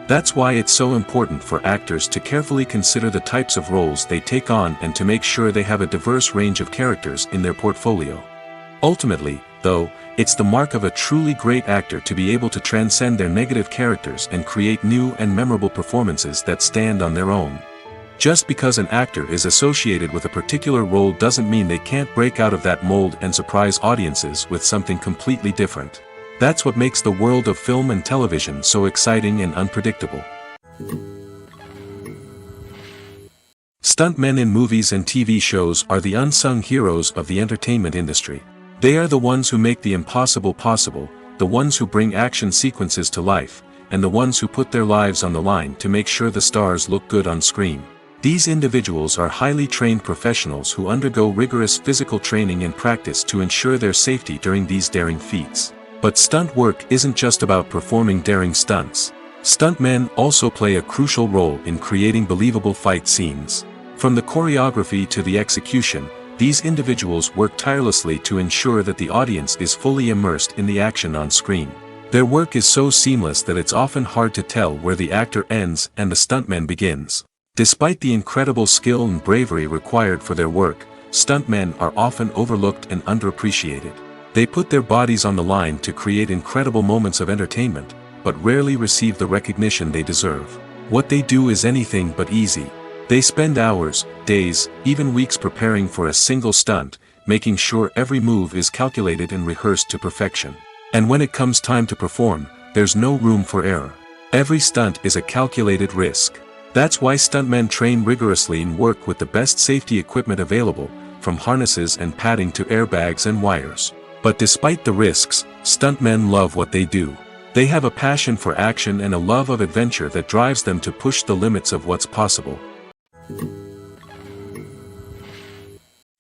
That's why it's so important for actors to carefully consider the types of roles they take on and to make sure they have a diverse range of characters in their portfolio. Ultimately, though, it's the mark of a truly great actor to be able to transcend their negative characters and create new and memorable performances that stand on their own. Just because an actor is associated with a particular role doesn't mean they can't break out of that mold and surprise audiences with something completely different. That's what makes the world of film and television so exciting and unpredictable. Stuntmen in movies and TV shows are the unsung heroes of the entertainment industry. They are the ones who make the impossible possible, the ones who bring action sequences to life, and the ones who put their lives on the line to make sure the stars look good on screen. These individuals are highly trained professionals who undergo rigorous physical training and practice to ensure their safety during these daring feats. But stunt work isn't just about performing daring stunts. Stuntmen also play a crucial role in creating believable fight scenes. From the choreography to the execution, these individuals work tirelessly to ensure that the audience is fully immersed in the action on screen. Their work is so seamless that it's often hard to tell where the actor ends and the stuntman begins. Despite the incredible skill and bravery required for their work, stuntmen are often overlooked and underappreciated. They put their bodies on the line to create incredible moments of entertainment, but rarely receive the recognition they deserve. What they do is anything but easy. They spend hours, days, even weeks preparing for a single stunt, making sure every move is calculated and rehearsed to perfection. And when it comes time to perform, there's no room for error. Every stunt is a calculated risk. That's why stuntmen train rigorously and work with the best safety equipment available, from harnesses and padding to airbags and wires. But despite the risks, stuntmen love what they do. They have a passion for action and a love of adventure that drives them to push the limits of what's possible.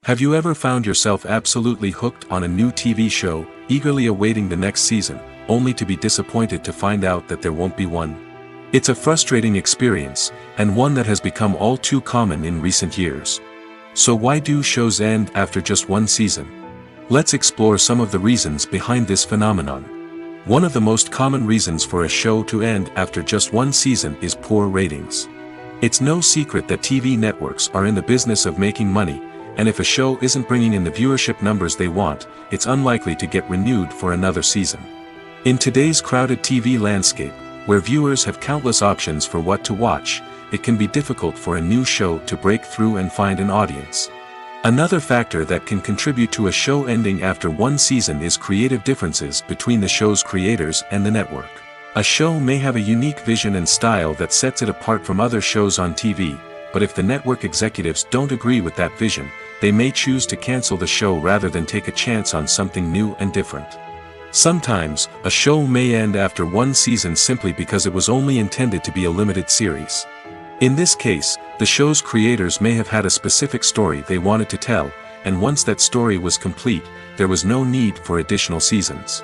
Have you ever found yourself absolutely hooked on a new TV show, eagerly awaiting the next season, only to be disappointed to find out that there won't be one? It's a frustrating experience, and one that has become all too common in recent years. So why do shows end after just one season? Let's explore some of the reasons behind this phenomenon. One of the most common reasons for a show to end after just one season is poor ratings. It's no secret that TV networks are in the business of making money, and if a show isn't bringing in the viewership numbers they want, it's unlikely to get renewed for another season. In today's crowded TV landscape, where viewers have countless options for what to watch, it can be difficult for a new show to break through and find an audience. Another factor that can contribute to a show ending after one season is creative differences between the show's creators and the network. A show may have a unique vision and style that sets it apart from other shows on TV, but if the network executives don't agree with that vision, they may choose to cancel the show rather than take a chance on something new and different. Sometimes, a show may end after one season simply because it was only intended to be a limited series. In this case, the show's creators may have had a specific story they wanted to tell, and once that story was complete, there was no need for additional seasons.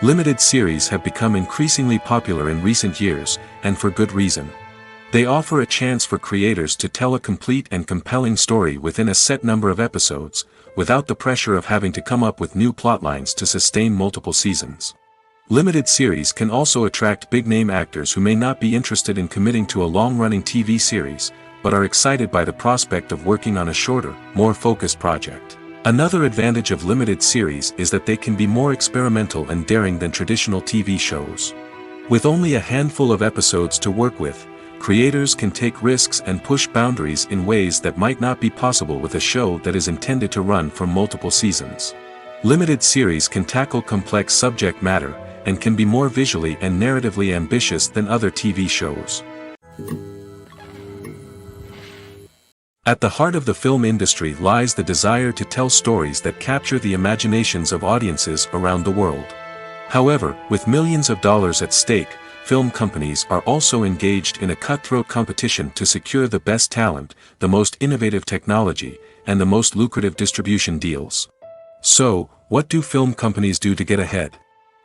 Limited series have become increasingly popular in recent years, and for good reason. They offer a chance for creators to tell a complete and compelling story within a set number of episodes, without the pressure of having to come up with new plotlines to sustain multiple seasons. Limited series can also attract big-name actors who may not be interested in committing to a long-running TV series, but are excited by the prospect of working on a shorter, more focused project. Another advantage of limited series is that they can be more experimental and daring than traditional TV shows. With only a handful of episodes to work with, creators can take risks and push boundaries in ways that might not be possible with a show that is intended to run for multiple seasons. Limited series can tackle complex subject matter, and can be more visually and narratively ambitious than other TV shows. At the heart of the film industry lies the desire to tell stories that capture the imaginations of audiences around the world. However, with millions of dollars at stake, film companies are also engaged in a cutthroat competition to secure the best talent, the most innovative technology, and the most lucrative distribution deals. So, what do film companies do to get ahead?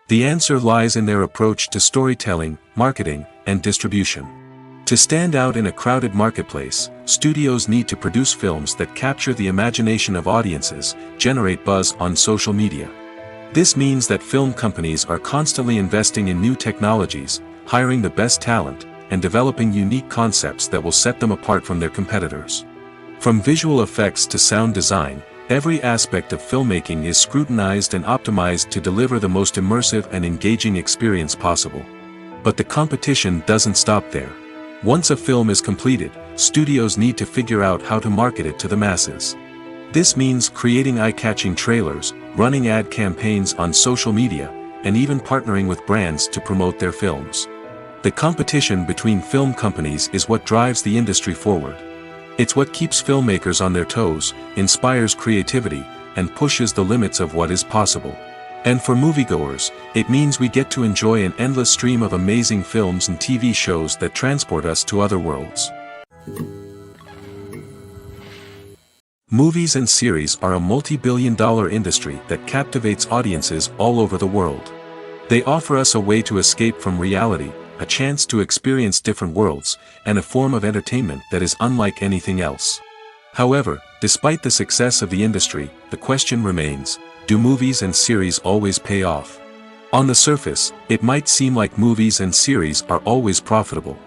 The answer lies in their approach to storytelling, marketing, and distribution. To stand out in a crowded marketplace, studios need to produce films that capture the imagination of audiences, generate buzz on social media. This means that film companies are constantly investing in new technologies, hiring the best talent, and developing unique concepts that will set them apart from their competitors. From visual effects to sound design, every aspect of filmmaking is scrutinized and optimized to deliver the most immersive and engaging experience possible. But the competition doesn't stop there. Once a film is completed, studios need to figure out how to market it to the masses. This means creating eye-catching trailers, running ad campaigns on social media, and even partnering with brands to promote their films. The competition between film companies is what drives the industry forward. It's what keeps filmmakers on their toes, inspires creativity, and pushes the limits of what is possible. And for moviegoers, it means we get to enjoy an endless stream of amazing films and TV shows that transport us to other worlds. Movies and series are a multi-billion-dollar industry that captivates audiences all over the world. They offer us a way to escape from reality, a chance to experience different worlds, and a form of entertainment that is unlike anything else. However, despite the success of the industry, the question remains, do movies and series always pay off? On the surface, it might seem like movies and series are always profitable.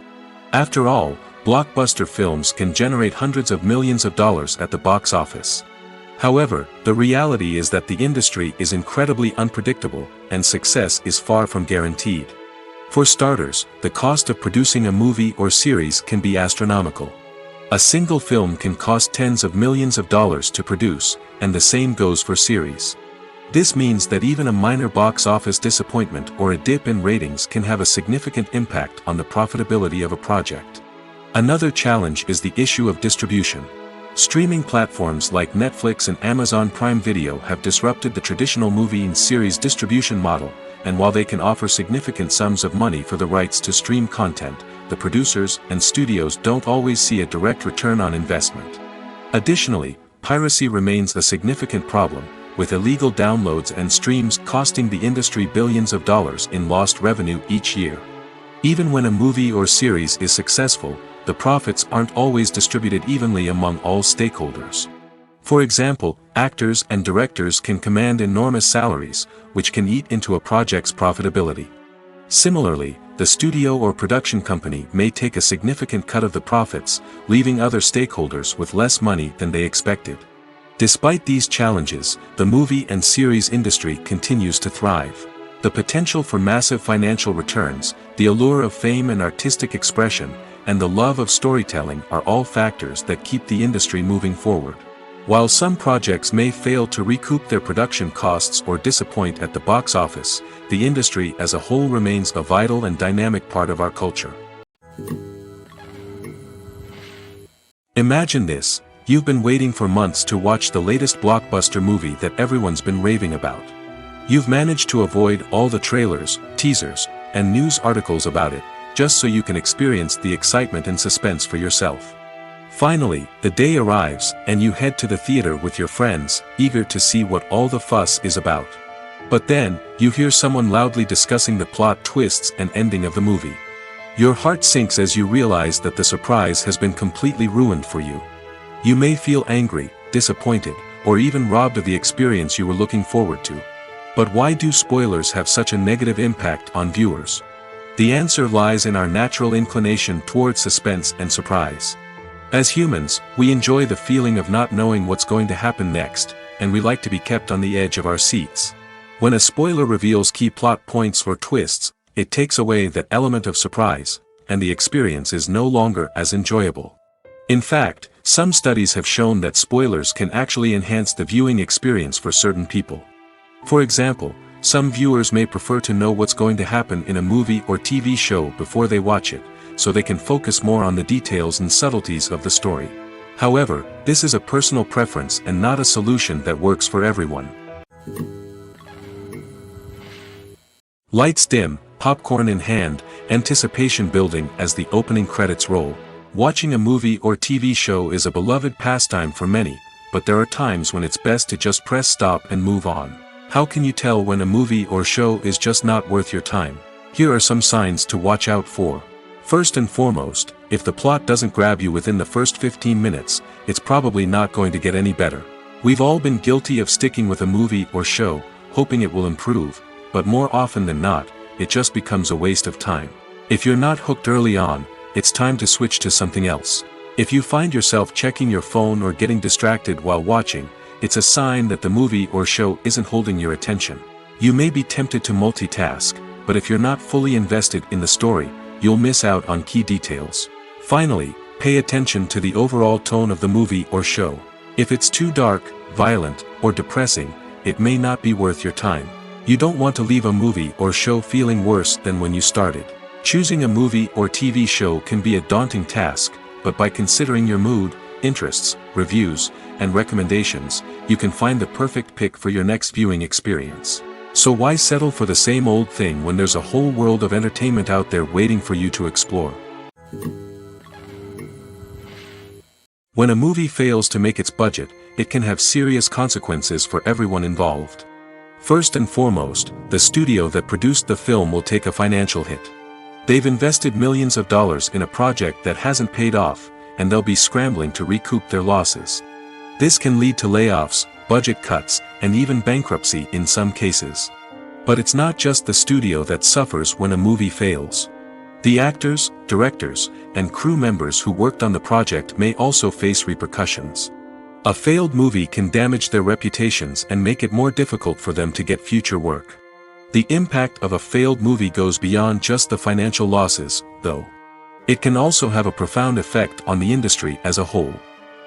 After all, blockbuster films can generate hundreds of millions of dollars at the box office. However, the reality is that the industry is incredibly unpredictable, and success is far from guaranteed. For starters, the cost of producing a movie or series can be astronomical. A single film can cost tens of millions of dollars to produce, and the same goes for series. This means that even a minor box office disappointment or a dip in ratings can have a significant impact on the profitability of a project. Another challenge is the issue of distribution. Streaming platforms like Netflix and Amazon Prime Video have disrupted the traditional movie and series distribution model, and while they can offer significant sums of money for the rights to stream content, the producers and studios don't always see a direct return on investment. Additionally, piracy remains a significant problem, with illegal downloads and streams costing the industry billions of dollars in lost revenue each year. Even when a movie or series is successful, the profits aren't always distributed evenly among all stakeholders. For example, actors and directors can command enormous salaries, which can eat into a project's profitability. Similarly, the studio or production company may take a significant cut of the profits, leaving other stakeholders with less money than they expected. Despite these challenges, the movie and series industry continues to thrive. The potential for massive financial returns, the allure of fame and artistic expression, and the love of storytelling are all factors that keep the industry moving forward. While some projects may fail to recoup their production costs or disappoint at the box office, the industry as a whole remains a vital and dynamic part of our culture. Imagine this: you've been waiting for months to watch the latest blockbuster movie that everyone's been raving about. You've managed to avoid all the trailers, teasers, and news articles about it, just so you can experience the excitement and suspense for yourself. Finally, the day arrives, and you head to the theater with your friends, eager to see what all the fuss is about. But then, you hear someone loudly discussing the plot twists and ending of the movie. Your heart sinks as you realize that the surprise has been completely ruined for you. You may feel angry, disappointed, or even robbed of the experience you were looking forward to. But why do spoilers have such a negative impact on viewers? The answer lies in our natural inclination towards suspense and surprise. As humans, we enjoy the feeling of not knowing what's going to happen next, and we like to be kept on the edge of our seats. When a spoiler reveals key plot points or twists, it takes away that element of surprise, and the experience is no longer as enjoyable. In fact, some studies have shown that spoilers can actually enhance the viewing experience for certain people. For example, some viewers may prefer to know what's going to happen in a movie or TV show before they watch it, so they can focus more on the details and subtleties of the story. However, this is a personal preference and not a solution that works for everyone. Lights dim, popcorn in hand, anticipation building as the opening credits roll. Watching a movie or TV show is a beloved pastime for many, but there are times when it's best to just press stop and move on. How can you tell when a movie or show is just not worth your time? Here are some signs to watch out for. First and foremost, if the plot doesn't grab you within the first 15 minutes, it's probably not going to get any better. We've all been guilty of sticking with a movie or show, hoping it will improve, but more often than not, it just becomes a waste of time. If you're not hooked early on, it's time to switch to something else. If you find yourself checking your phone or getting distracted while watching, it's a sign that the movie or show isn't holding your attention. You may be tempted to multitask, but if you're not fully invested in the story, you'll miss out on key details. Finally, pay attention to the overall tone of the movie or show. If it's too dark, violent, or depressing, it may not be worth your time. You don't want to leave a movie or show feeling worse than when you started. Choosing a movie or TV show can be a daunting task, but by considering your mood, interests, reviews, and recommendations, you can find the perfect pick for your next viewing experience. So why settle for the same old thing when there's a whole world of entertainment out there waiting for you to explore? When a movie fails to make its budget, it can have serious consequences for everyone involved. First and foremost, the studio that produced the film will take a financial hit. They've invested millions of dollars in a project that hasn't paid off, and they'll be scrambling to recoup their losses. This can lead to layoffs, budget cuts, and even bankruptcy in some cases. But it's not just the studio that suffers when a movie fails. The actors, directors, and crew members who worked on the project may also face repercussions. A failed movie can damage their reputations and make it more difficult for them to get future work. The impact of a failed movie goes beyond just the financial losses, though. It can also have a profound effect on the industry as a whole.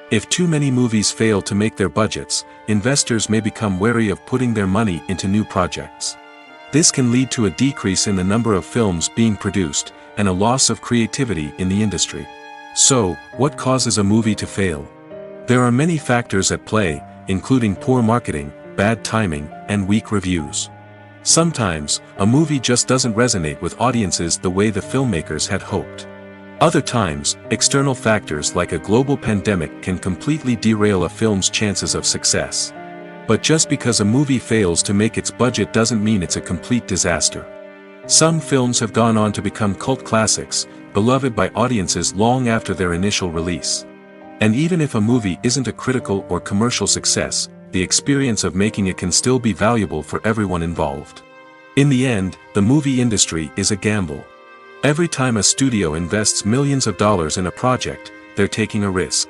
If too many movies fail to make their budgets, investors may become wary of putting their money into new projects. This can lead to a decrease in the number of films being produced, and a loss of creativity in the industry. So, what causes a movie to fail? There are many factors at play, including poor marketing, bad timing, and weak reviews. Sometimes, a movie just doesn't resonate with audiences the way the filmmakers had hoped. Other times, external factors like a global pandemic can completely derail a film's chances of success. But just because a movie fails to make its budget doesn't mean it's a complete disaster. Some films have gone on to become cult classics, beloved by audiences long after their initial release. And even if a movie isn't a critical or commercial success, the experience of making it can still be valuable for everyone involved. In the end, the movie industry is a gamble. Every time a studio invests millions of dollars in a project, they're taking a risk.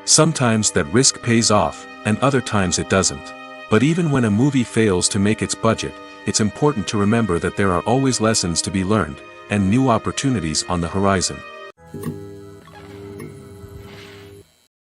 Sometimes that risk pays off, and other times it doesn't. But even when a movie fails to make its budget, it's important to remember that there are always lessons to be learned, and new opportunities on the horizon.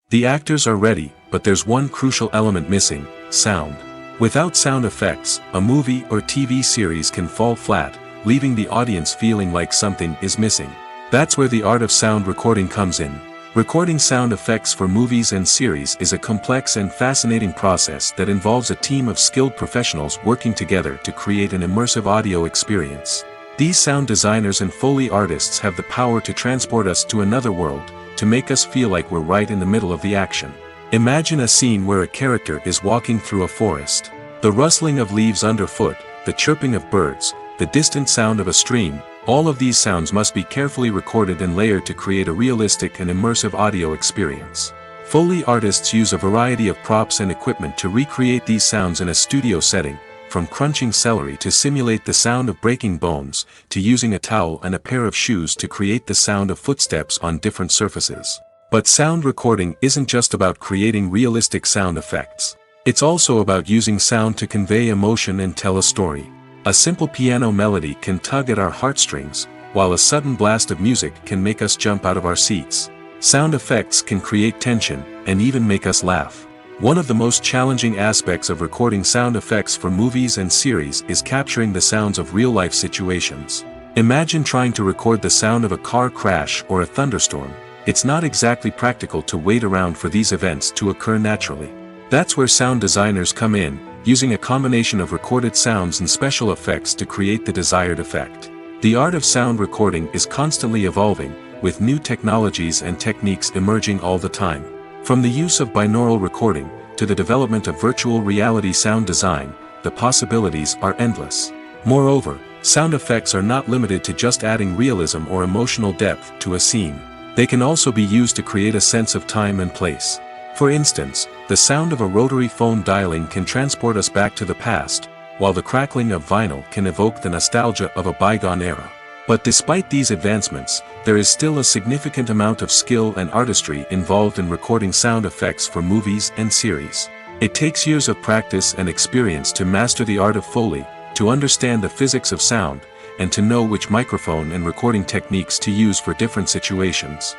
The actors are ready, but there's one crucial element missing: sound. Without sound effects, a movie or TV series can fall flat, leaving the audience feeling like something is missing. That's where the art of sound recording comes in. Recording sound effects for movies and series is a complex and fascinating process that involves a team of skilled professionals working together to create an immersive audio experience. These sound designers and Foley artists have the power to transport us to another world, to make us feel like we're right in the middle of the action. Imagine a scene where a character is walking through a forest. The rustling of leaves underfoot, the chirping of birds, the distant sound of a stream, all of these sounds must be carefully recorded and layered to create a realistic and immersive audio experience. Foley artists use a variety of props and equipment to recreate these sounds in a studio setting, from crunching celery to simulate the sound of breaking bones, to using a towel and a pair of shoes to create the sound of footsteps on different surfaces. But sound recording isn't just about creating realistic sound effects. It's also about using sound to convey emotion and tell a story. A simple piano melody can tug at our heartstrings, while a sudden blast of music can make us jump out of our seats. Sound effects can create tension, and even make us laugh. One of the most challenging aspects of recording sound effects for movies and series is capturing the sounds of real-life situations. Imagine trying to record the sound of a car crash or a thunderstorm. It's not exactly practical to wait around for these events to occur naturally. That's where sound designers come in, using a combination of recorded sounds and special effects to create the desired effect. The art of sound recording is constantly evolving, with new technologies and techniques emerging all the time. From the use of binaural recording, to the development of virtual reality sound design, the possibilities are endless. Moreover, sound effects are not limited to just adding realism or emotional depth to a scene. They can also be used to create a sense of time and place. For instance, the sound of a rotary phone dialing can transport us back to the past, while the crackling of vinyl can evoke the nostalgia of a bygone era. But despite these advancements, there is still a significant amount of skill and artistry involved in recording sound effects for movies and series. It takes years of practice and experience to master the art of Foley, to understand the physics of sound, and to know which microphone and recording techniques to use for different situations.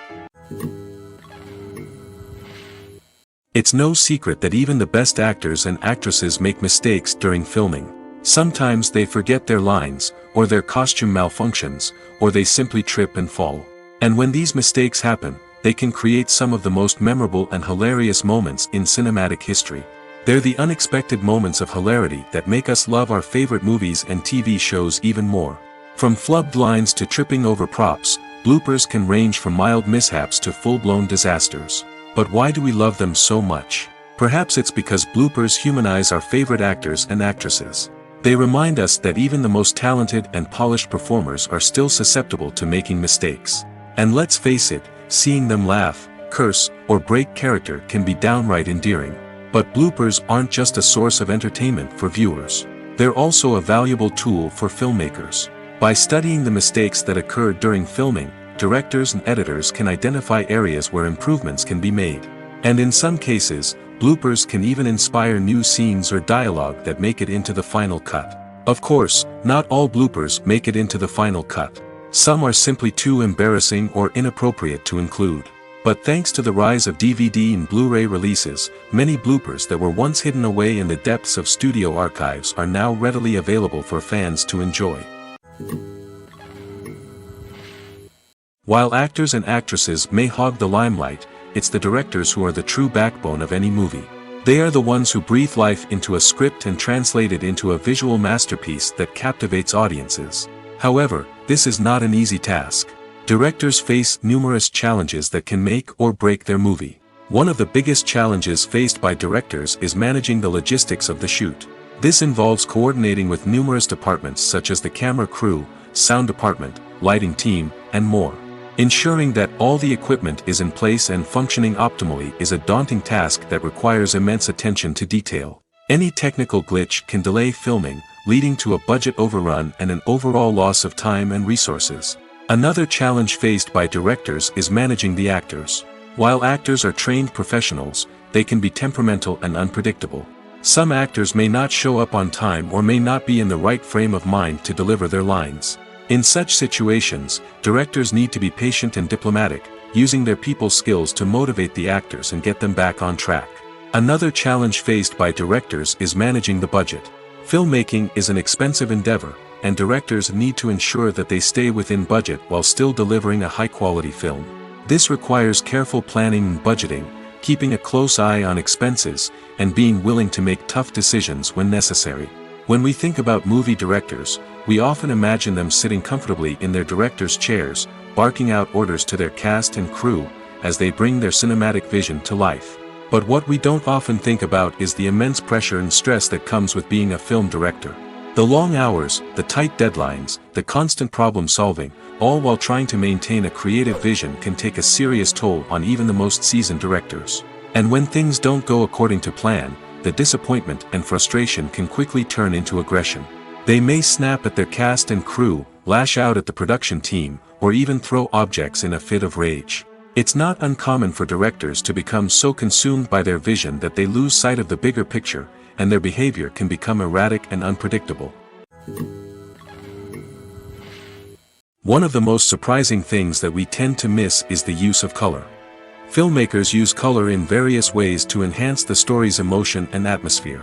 It's no secret that even the best actors and actresses make mistakes during filming. Sometimes they forget their lines, or their costume malfunctions, or they simply trip and fall. And when these mistakes happen, they can create some of the most memorable and hilarious moments in cinematic history. They're the unexpected moments of hilarity that make us love our favorite movies and TV shows even more. From flubbed lines to tripping over props, bloopers can range from mild mishaps to full-blown disasters. But why do we love them so much? Perhaps it's because bloopers humanize our favorite actors and actresses. They remind us that even the most talented and polished performers are still susceptible to making mistakes. And let's face it, seeing them laugh, curse, or break character can be downright endearing. But bloopers aren't just a source of entertainment for viewers. They're also a valuable tool for filmmakers. By studying the mistakes that occurred during filming, directors and editors can identify areas where improvements can be made. And in some cases, bloopers can even inspire new scenes or dialogue that make it into the final cut. Of course, not all bloopers make it into the final cut. Some are simply too embarrassing or inappropriate to include. But thanks to the rise of DVD and Blu-ray releases, many bloopers that were once hidden away in the depths of studio archives are now readily available for fans to enjoy. While actors and actresses may hog the limelight, it's the directors who are the true backbone of any movie. They are the ones who breathe life into a script and translate it into a visual masterpiece that captivates audiences. However, this is not an easy task. Directors face numerous challenges that can make or break their movie. One of the biggest challenges faced by directors is managing the logistics of the shoot. This involves coordinating with numerous departments such as the camera crew, sound department, lighting team, and more. Ensuring that all the equipment is in place and functioning optimally is a daunting task that requires immense attention to detail. Any technical glitch can delay filming, leading to a budget overrun and an overall loss of time and resources. Another challenge faced by directors is managing the actors. While actors are trained professionals, they can be temperamental and unpredictable. Some actors may not show up on time or may not be in the right frame of mind to deliver their lines. In such situations, directors need to be patient and diplomatic, using their people skills to motivate the actors and get them back on track. Another challenge faced by directors is managing the budget. Filmmaking is an expensive endeavor, and directors need to ensure that they stay within budget while still delivering a high-quality film. This requires careful planning and budgeting, keeping a close eye on expenses, and being willing to make tough decisions when necessary. When we think about movie directors, we often imagine them sitting comfortably in their director's chairs, barking out orders to their cast and crew, as they bring their cinematic vision to life. But what we don't often think about is the immense pressure and stress that comes with being a film director. The long hours, the tight deadlines, the constant problem solving, all while trying to maintain a creative vision can take a serious toll on even the most seasoned directors. And when things don't go according to plan, the disappointment and frustration can quickly turn into aggression. They may snap at their cast and crew, lash out at the production team, or even throw objects in a fit of rage. It's not uncommon for directors to become so consumed by their vision that they lose sight of the bigger picture, and their behavior can become erratic and unpredictable. One of the most surprising things that we tend to miss is the use of color. Filmmakers use color in various ways to enhance the story's emotion and atmosphere.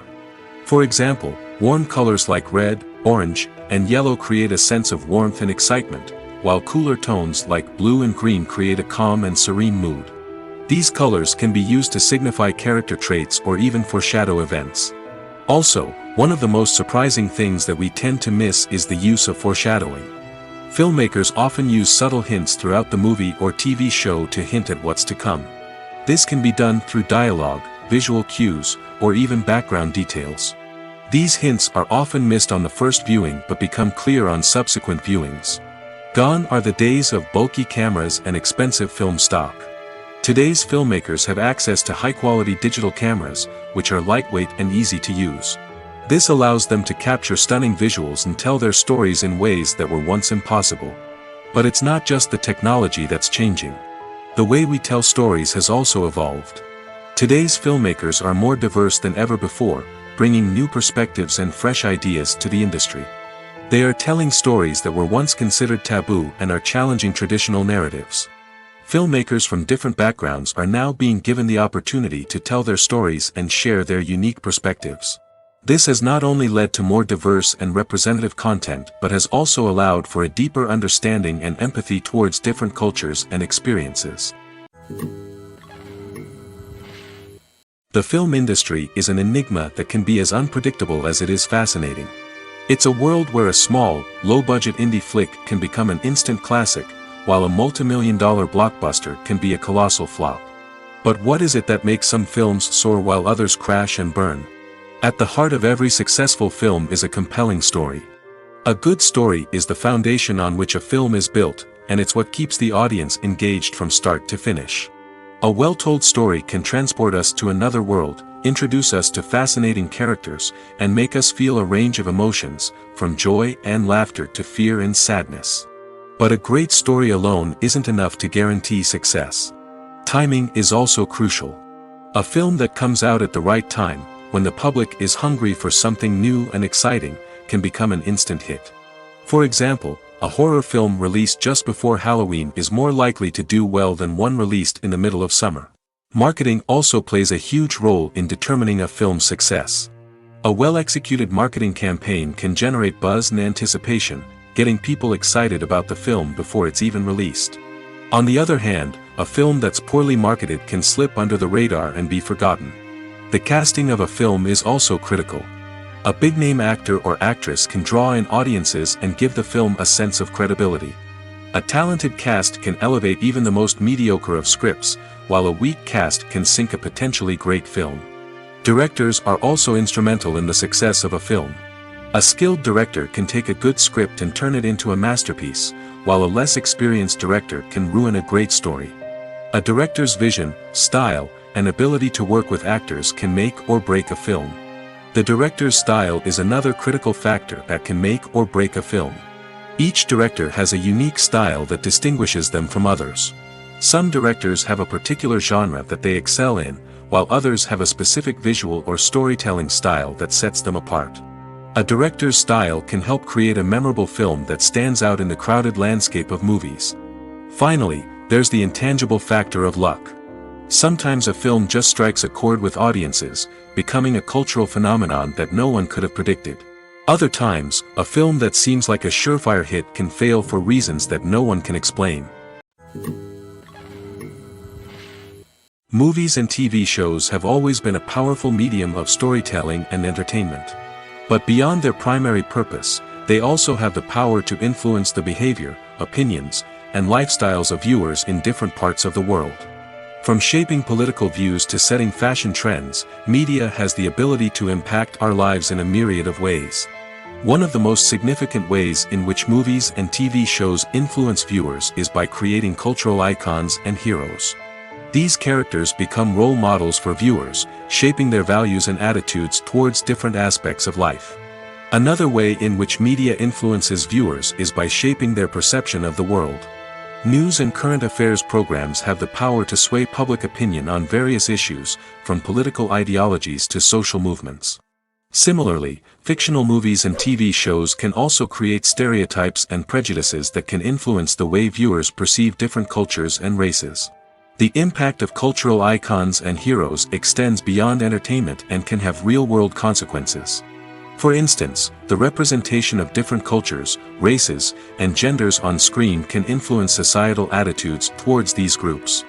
For example, warm colors like red, orange, and yellow create a sense of warmth and excitement, while cooler tones like blue and green create a calm and serene mood. These colors can be used to signify character traits or even foreshadow events. Also, one of the most surprising things that we tend to miss is the use of foreshadowing. Filmmakers often use subtle hints throughout the movie or TV show to hint at what's to come. This can be done through dialogue, visual cues, or even background details. These hints are often missed on the first viewing but become clear on subsequent viewings. Gone are the days of bulky cameras and expensive film stock. Today's filmmakers have access to high-quality digital cameras, which are lightweight and easy to use. This allows them to capture stunning visuals and tell their stories in ways that were once impossible. But it's not just the technology that's changing. The way we tell stories has also evolved. Today's filmmakers are more diverse than ever before, bringing new perspectives and fresh ideas to the industry. They are telling stories that were once considered taboo and are challenging traditional narratives. Filmmakers from different backgrounds are now being given the opportunity to tell their stories and share their unique perspectives. This has not only led to more diverse and representative content but has also allowed for a deeper understanding and empathy towards different cultures and experiences. The film industry is an enigma that can be as unpredictable as it is fascinating. It's a world where a small, low-budget indie flick can become an instant classic, while a multi-million-dollar blockbuster can be a colossal flop. But what is it that makes some films soar while others crash and burn? At the heart of every successful film is a compelling story. A good story is the foundation on which a film is built, and it's what keeps the audience engaged from start to finish. A well-told story can transport us to another world, introduce us to fascinating characters, and make us feel a range of emotions, from joy and laughter to fear and sadness. But a great story alone isn't enough to guarantee success. Timing is also crucial. A film that comes out at the right time, when the public is hungry for something new and exciting, can become an instant hit. For example, a horror film released just before Halloween is more likely to do well than one released in the middle of summer. Marketing also plays a huge role in determining a film's success. A well-executed marketing campaign can generate buzz and anticipation, getting people excited about the film before it's even released. On the other hand, a film that's poorly marketed can slip under the radar and be forgotten. The casting of a film is also critical. A big-name actor or actress can draw in audiences and give the film a sense of credibility. A talented cast can elevate even the most mediocre of scripts, while a weak cast can sink a potentially great film. Directors are also instrumental in the success of a film. A skilled director can take a good script and turn it into a masterpiece, while a less experienced director can ruin a great story. A director's vision, style, and ability to work with actors can make or break a film. The director's style is another critical factor that can make or break a film. Each director has a unique style that distinguishes them from others. Some directors have a particular genre that they excel in, while others have a specific visual or storytelling style that sets them apart. A director's style can help create a memorable film that stands out in the crowded landscape of movies. Finally, there's the intangible factor of luck. Sometimes a film just strikes a chord with audiences, becoming a cultural phenomenon that no one could have predicted. Other times, a film that seems like a surefire hit can fail for reasons that no one can explain. Movies and TV shows have always been a powerful medium of storytelling and entertainment. But beyond their primary purpose, they also have the power to influence the behavior, opinions, and lifestyles of viewers in different parts of the world. From shaping political views to setting fashion trends, media has the ability to impact our lives in a myriad of ways. One of the most significant ways in which movies and TV shows influence viewers is by creating cultural icons and heroes. These characters become role models for viewers, shaping their values and attitudes towards different aspects of life. Another way in which media influences viewers is by shaping their perception of the world. News and current affairs programs have the power to sway public opinion on various issues, from political ideologies to social movements. Similarly, fictional movies and TV shows can also create stereotypes and prejudices that can influence the way viewers perceive different cultures and races. The impact of cultural icons and heroes extends beyond entertainment and can have real-world consequences. For instance, the representation of different cultures, races, and genders on screen can influence societal attitudes towards these groups.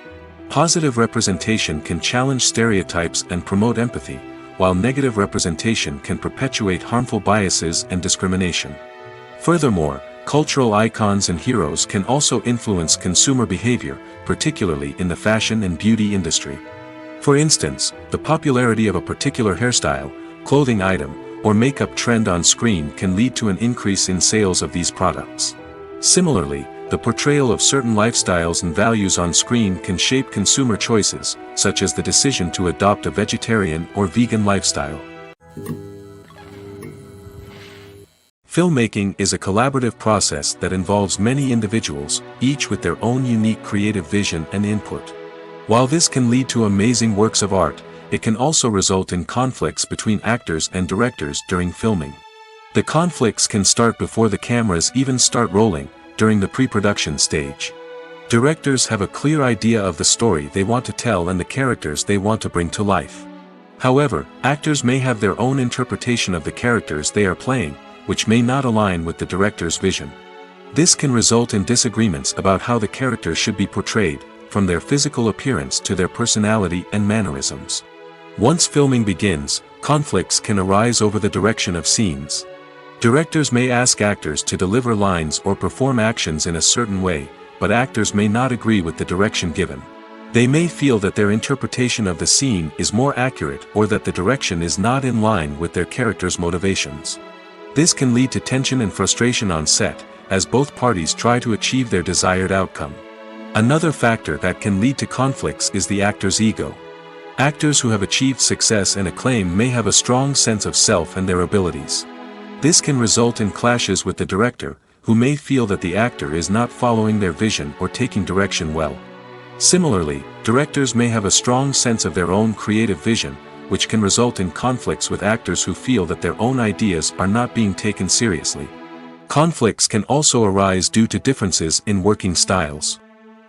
Positive representation can challenge stereotypes and promote empathy, while negative representation can perpetuate harmful biases and discrimination. Furthermore, cultural icons and heroes can also influence consumer behavior, particularly in the fashion and beauty industry. For instance, the popularity of a particular hairstyle, clothing item, or makeup trend on screen can lead to an increase in sales of these products. Similarly, the portrayal of certain lifestyles and values on screen can shape consumer choices, such as the decision to adopt a vegetarian or vegan lifestyle. Filmmaking is a collaborative process that involves many individuals, each with their own unique creative vision and input. While this can lead to amazing works of art, it can also result in conflicts between actors and directors during filming. The conflicts can start before the cameras even start rolling, during the pre-production stage. Directors have a clear idea of the story they want to tell and the characters they want to bring to life. However, actors may have their own interpretation of the characters they are playing, which may not align with the director's vision. This can result in disagreements about how the characters should be portrayed, from their physical appearance to their personality and mannerisms. Once filming begins, conflicts can arise over the direction of scenes. Directors may ask actors to deliver lines or perform actions in a certain way, but actors may not agree with the direction given. They may feel that their interpretation of the scene is more accurate or that the direction is not in line with their character's motivations. This can lead to tension and frustration on set, as both parties try to achieve their desired outcome. Another factor that can lead to conflicts is the actor's ego. Actors who have achieved success and acclaim may have a strong sense of self and their abilities. This can result in clashes with the director, who may feel that the actor is not following their vision or taking direction well. Similarly, directors may have a strong sense of their own creative vision, which can result in conflicts with actors who feel that their own ideas are not being taken seriously. Conflicts can also arise due to differences in working styles.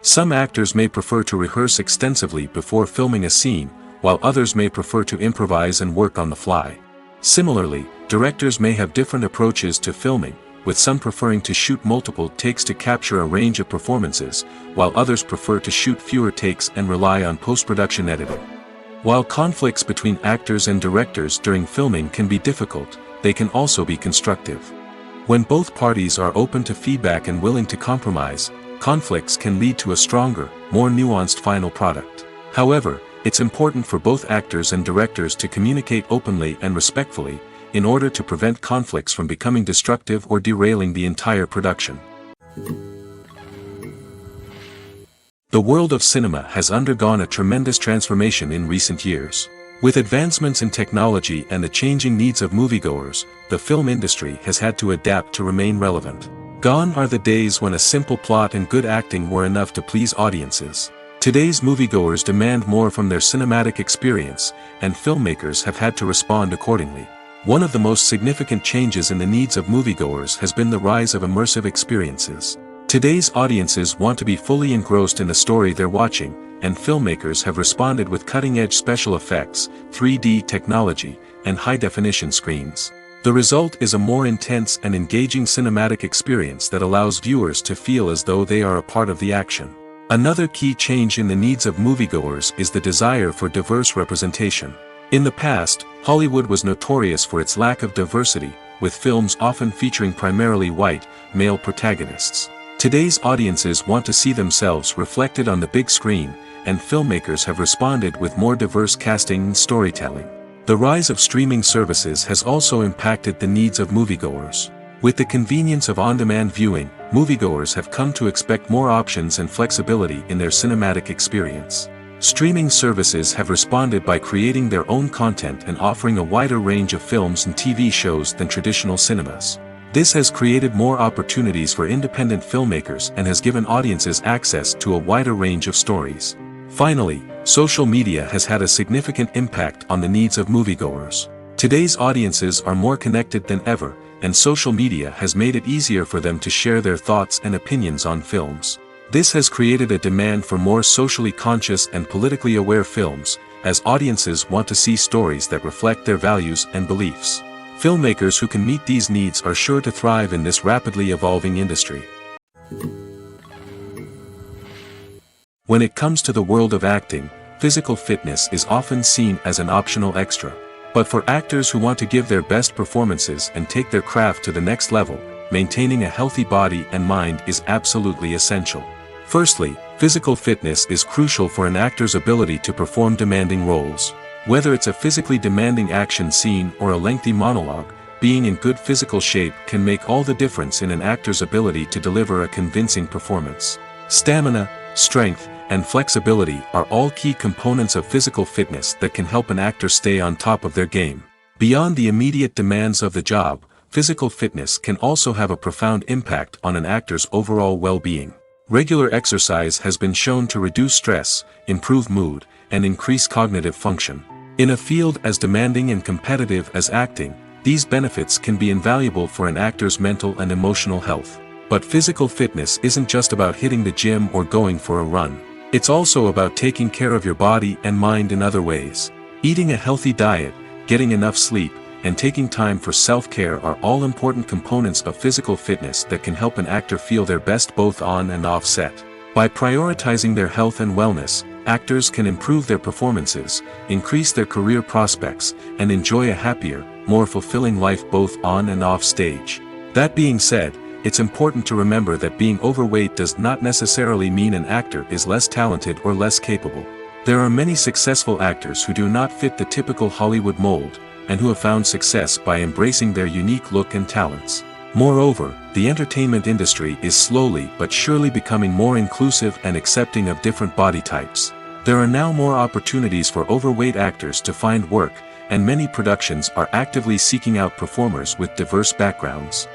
Some actors may prefer to rehearse extensively before filming a scene, while others may prefer to improvise and work on the fly. Similarly, directors may have different approaches to filming, with some preferring to shoot multiple takes to capture a range of performances, while others prefer to shoot fewer takes and rely on post-production editing. While conflicts between actors and directors during filming can be difficult, they can also be constructive. When both parties are open to feedback and willing to compromise, conflicts can lead to a stronger, more nuanced final product. However, it's important for both actors and directors to communicate openly and respectfully, in order to prevent conflicts from becoming destructive or derailing the entire production. The world of cinema has undergone a tremendous transformation in recent years. With advancements in technology and the changing needs of moviegoers, the film industry has had to adapt to remain relevant. Gone are the days when a simple plot and good acting were enough to please audiences. Today's moviegoers demand more from their cinematic experience, and filmmakers have had to respond accordingly. One of the most significant changes in the needs of moviegoers has been the rise of immersive experiences. Today's audiences want to be fully engrossed in the story they're watching, and filmmakers have responded with cutting-edge special effects, 3D technology, and high-definition screens. The result is a more intense and engaging cinematic experience that allows viewers to feel as though they are a part of the action. Another key change in the needs of moviegoers is the desire for diverse representation. In the past, Hollywood was notorious for its lack of diversity, with films often featuring primarily white, male protagonists. Today's audiences want to see themselves reflected on the big screen, and filmmakers have responded with more diverse casting and storytelling. The rise of streaming services has also impacted the needs of moviegoers. With the convenience of on-demand viewing, moviegoers have come to expect more options and flexibility in their cinematic experience. Streaming services have responded by creating their own content and offering a wider range of films and TV shows than traditional cinemas. This has created more opportunities for independent filmmakers and has given audiences access to a wider range of stories. Finally, social media has had a significant impact on the needs of moviegoers. Today's audiences are more connected than ever, and social media has made it easier for them to share their thoughts and opinions on films. This has created a demand for more socially conscious and politically aware films, as audiences want to see stories that reflect their values and beliefs. Filmmakers who can meet these needs are sure to thrive in this rapidly evolving industry. When it comes to the world of acting, physical fitness is often seen as an optional extra. But for actors who want to give their best performances and take their craft to the next level, maintaining a healthy body and mind is absolutely essential. Firstly, physical fitness is crucial for an actor's ability to perform demanding roles. Whether it's a physically demanding action scene or a lengthy monologue, being in good physical shape can make all the difference in an actor's ability to deliver a convincing performance. Stamina, strength, and flexibility are all key components of physical fitness that can help an actor stay on top of their game. Beyond the immediate demands of the job, physical fitness can also have a profound impact on an actor's overall well-being. Regular exercise has been shown to reduce stress, improve mood, and increase cognitive function. In a field as demanding and competitive as acting, these benefits can be invaluable for an actor's mental and emotional health. But physical fitness isn't just about hitting the gym or going for a run. It's also about taking care of your body and mind in other ways. Eating a healthy diet, getting enough sleep, and taking time for self-care are all important components of physical fitness that can help an actor feel their best both on and off set. By prioritizing their health and wellness, actors can improve their performances, increase their career prospects, and enjoy a happier, more fulfilling life both on and off stage. That being said, it's important to remember that being overweight does not necessarily mean an actor is less talented or less capable. There are many successful actors who do not fit the typical Hollywood mold, and who have found success by embracing their unique look and talents. Moreover, the entertainment industry is slowly but surely becoming more inclusive and accepting of different body types. There are now more opportunities for overweight actors to find work, and many productions are actively seeking out performers with diverse backgrounds.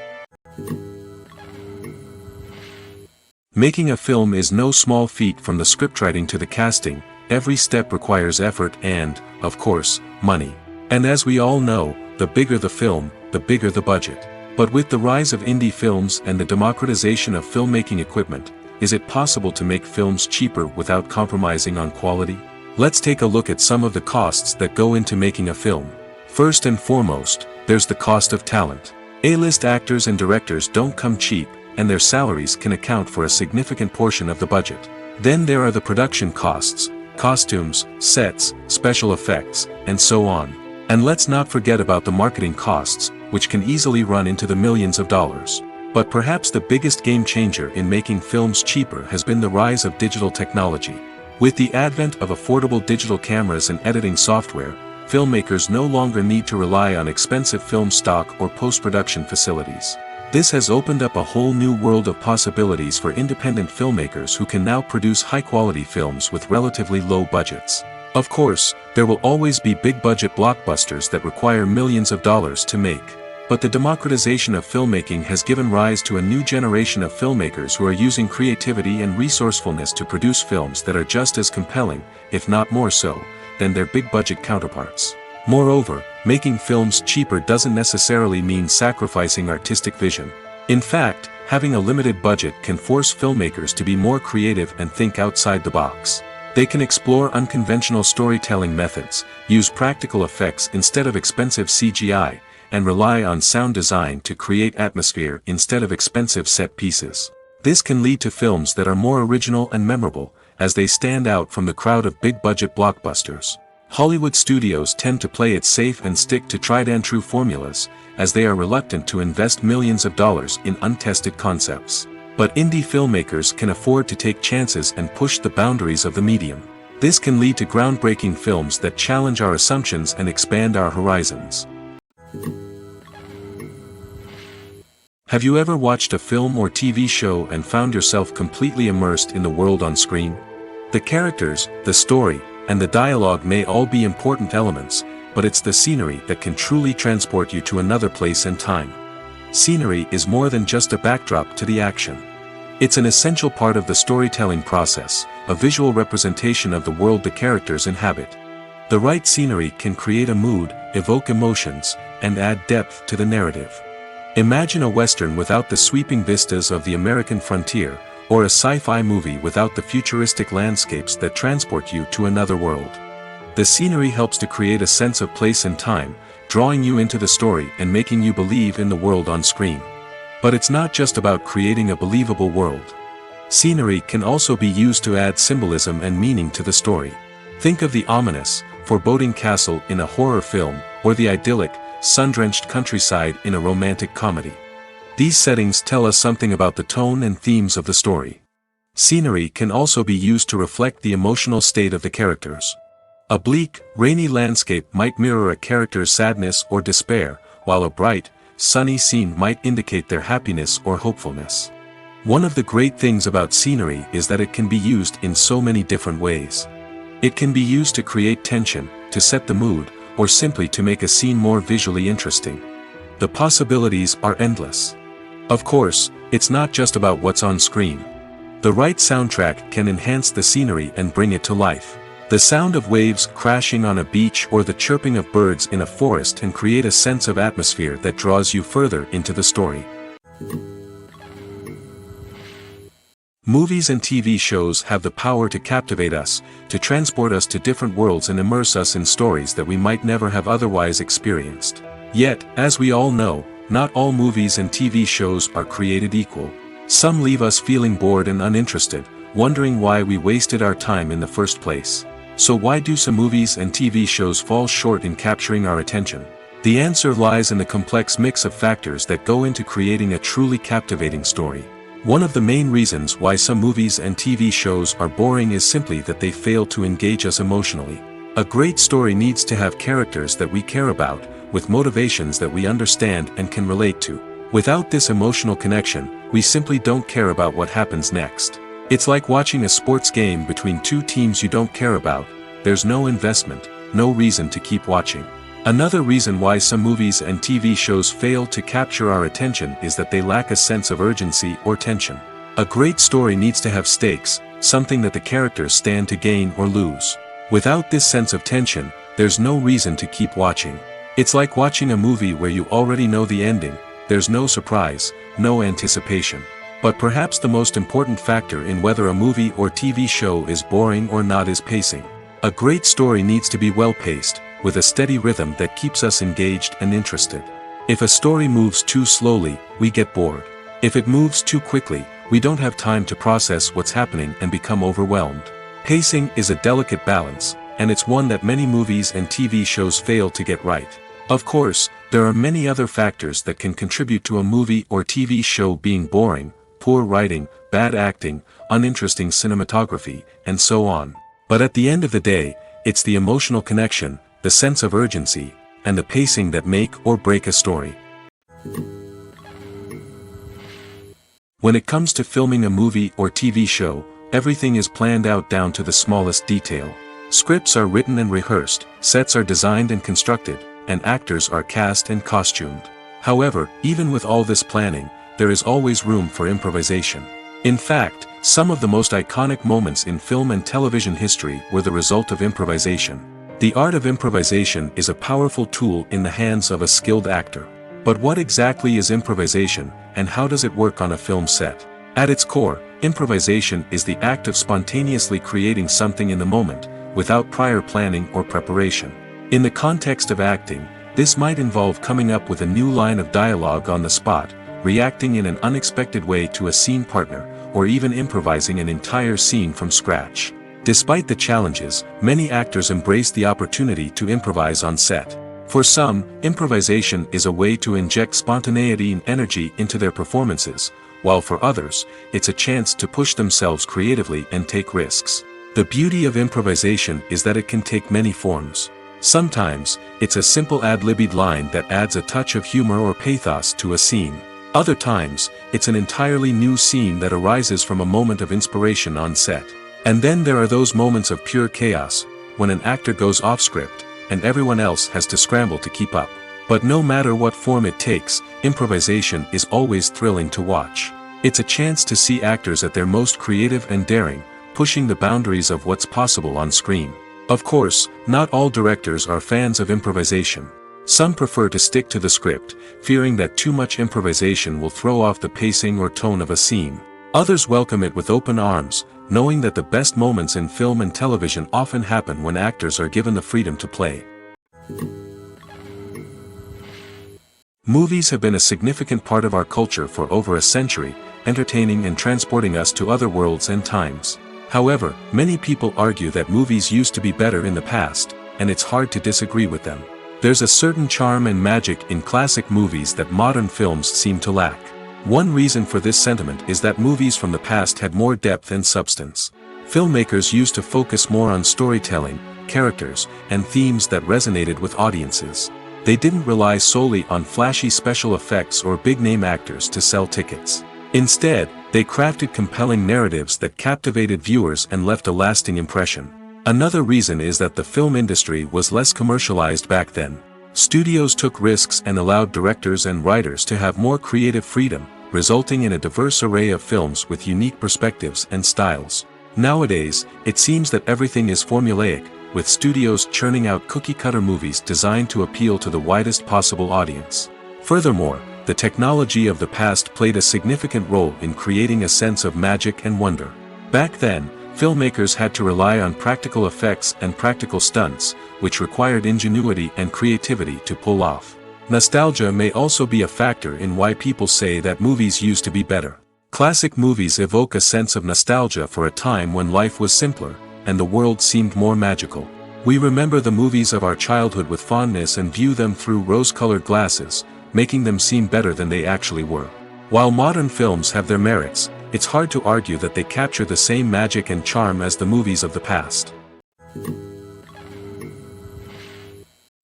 Making a film is no small feat. From the scriptwriting to the casting, every step requires effort and, of course, money. And as we all know, the bigger the film, the bigger the budget. But with the rise of indie films and the democratization of filmmaking equipment, is it possible to make films cheaper without compromising on quality? Let's take a look at some of the costs that go into making a film. First and foremost, there's the cost of talent. A-list actors and directors don't come cheap, and their salaries can account for a significant portion of the budget. Then there are the production costs, costumes, sets, special effects, and so on. And let's not forget about the marketing costs, which can easily run into the millions of dollars. But perhaps the biggest game changer in making films cheaper has been the rise of digital technology. With the advent of affordable digital cameras and editing software, filmmakers no longer need to rely on expensive film stock or post-production facilities. This has opened up a whole new world of possibilities for independent filmmakers who can now produce high-quality films with relatively low budgets. Of course, there will always be big-budget blockbusters that require millions of dollars to make. But the democratization of filmmaking has given rise to a new generation of filmmakers who are using creativity and resourcefulness to produce films that are just as compelling, if not more so, than their big-budget counterparts. Moreover, making films cheaper doesn't necessarily mean sacrificing artistic vision. In fact, having a limited budget can force filmmakers to be more creative and think outside the box. They can explore unconventional storytelling methods, use practical effects instead of expensive CGI, and rely on sound design to create atmosphere instead of expensive set pieces. This can lead to films that are more original and memorable, as they stand out from the crowd of big-budget blockbusters. Hollywood studios tend to play it safe and stick to tried-and-true formulas, as they are reluctant to invest millions of dollars in untested concepts. But indie filmmakers can afford to take chances and push the boundaries of the medium. This can lead to groundbreaking films that challenge our assumptions and expand our horizons. Have you ever watched a film or TV show and found yourself completely immersed in the world on screen? The characters, the story, and the dialogue may all be important elements, but it's the scenery that can truly transport you to another place and time. Scenery is more than just a backdrop to the action. It's an essential part of the storytelling process, a visual representation of the world the characters inhabit. The right scenery can create a mood, evoke emotions, and add depth to the narrative. Imagine a Western without the sweeping vistas of the American frontier, or a sci-fi movie without the futuristic landscapes that transport you to another world. The scenery helps to create a sense of place and time, drawing you into the story and making you believe in the world on screen. But it's not just about creating a believable world. Scenery can also be used to add symbolism and meaning to the story. Think of the ominous, foreboding castle in a horror film, or the idyllic, sun-drenched countryside in a romantic comedy. These settings tell us something about the tone and themes of the story. Scenery can also be used to reflect the emotional state of the characters. A bleak, rainy landscape might mirror a character's sadness or despair, while a bright, sunny scene might indicate their happiness or hopefulness. One of the great things about scenery is that it can be used in so many different ways. It can be used to create tension, to set the mood, or simply to make a scene more visually interesting. The possibilities are endless. Of course, it's not just about what's on screen. The right soundtrack can enhance the scenery and bring it to life. The sound of waves crashing on a beach or the chirping of birds in a forest can create a sense of atmosphere that draws you further into the story. Movies and TV shows have the power to captivate us, to transport us to different worlds and immerse us in stories that we might never have otherwise experienced. Yet, as we all know, not all movies and TV shows are created equal. Some leave us feeling bored and uninterested, wondering why we wasted our time in the first place. So why do some movies and TV shows fall short in capturing our attention? The answer lies in the complex mix of factors that go into creating a truly captivating story. One of the main reasons why some movies and TV shows are boring is simply that they fail to engage us emotionally. A great story needs to have characters that we care about, with motivations that we understand and can relate to. Without this emotional connection, we simply don't care about what happens next. It's like watching a sports game between two teams you don't care about. There's no investment, no reason to keep watching. Another reason why some movies and TV shows fail to capture our attention is that they lack a sense of urgency or tension. A great story needs to have stakes, something that the characters stand to gain or lose. Without this sense of tension, there's no reason to keep watching. It's like watching a movie where you already know the ending. There's no surprise, no anticipation. But perhaps the most important factor in whether a movie or TV show is boring or not is pacing. A great story needs to be well-paced, with a steady rhythm that keeps us engaged and interested. If a story moves too slowly, we get bored. If it moves too quickly, we don't have time to process what's happening and become overwhelmed. Pacing is a delicate balance, and it's one that many movies and TV shows fail to get right. Of course, There are many other factors that can contribute to a movie or TV show being boring: poor writing, bad acting, uninteresting cinematography, and so on. But at the end of the day, it's the emotional connection, the sense of urgency, and the pacing that make or break a story. When it comes to filming a movie or TV show, everything is planned out down to the smallest detail. Scripts are written and rehearsed, sets are designed and constructed, and actors are cast and costumed. However, even with all this planning, there is always room for improvisation. In fact, some of the most iconic moments in film and television history were the result of improvisation. The art of improvisation is a powerful tool in the hands of a skilled actor. But what exactly is improvisation, and how does it work on a film set? At its core, improvisation is the act of spontaneously creating something in the moment, without prior planning or preparation. In the context of acting, this might involve coming up with a new line of dialogue on the spot, reacting in an unexpected way to a scene partner, or even improvising an entire scene from scratch. Despite the challenges, many actors embrace the opportunity to improvise on set. For some, improvisation is a way to inject spontaneity and energy into their performances, while for others, it's a chance to push themselves creatively and take risks. The beauty of improvisation is that it can take many forms. Sometimes, it's a simple ad-libbed line that adds a touch of humor or pathos to a scene. Other times, it's an entirely new scene that arises from a moment of inspiration on set. And then there are those moments of pure chaos, when an actor goes off script, and everyone else has to scramble to keep up. But no matter what form it takes, improvisation is always thrilling to watch. It's a chance to see actors at their most creative and daring, pushing the boundaries of what's possible on screen. Of course, not all directors are fans of improvisation. Some prefer to stick to the script, fearing that too much improvisation will throw off the pacing or tone of a scene. Others welcome it with open arms, knowing that the best moments in film and television often happen when actors are given the freedom to play. Movies have been a significant part of our culture for over a century, entertaining and transporting us to other worlds and times. However, many people argue that movies used to be better in the past, and it's hard to disagree with them. There's a certain charm and magic in classic movies that modern films seem to lack. One reason for this sentiment is that movies from the past had more depth and substance. Filmmakers used to focus more on storytelling, characters, and themes that resonated with audiences. They didn't rely solely on flashy special effects or big-name actors to sell tickets. Instead, they crafted compelling narratives that captivated viewers and left a lasting impression. Another reason is that the film industry was less commercialized back then. Studios took risks and allowed directors and writers to have more creative freedom, resulting in a diverse array of films with unique perspectives and styles. Nowadays, it seems that everything is formulaic, with studios churning out cookie-cutter movies designed to appeal to the widest possible audience. Furthermore, the technology of the past played a significant role in creating a sense of magic and wonder. Back then, filmmakers had to rely on practical effects and practical stunts, which required ingenuity and creativity to pull off. Nostalgia may also be a factor in why people say that movies used to be better. Classic movies evoke a sense of nostalgia for a time when life was simpler, and the world seemed more magical. We remember the movies of our childhood with fondness and view them through rose-colored glasses, making them seem better than they actually were. While modern films have their merits, it's hard to argue that they capture the same magic and charm as the movies of the past.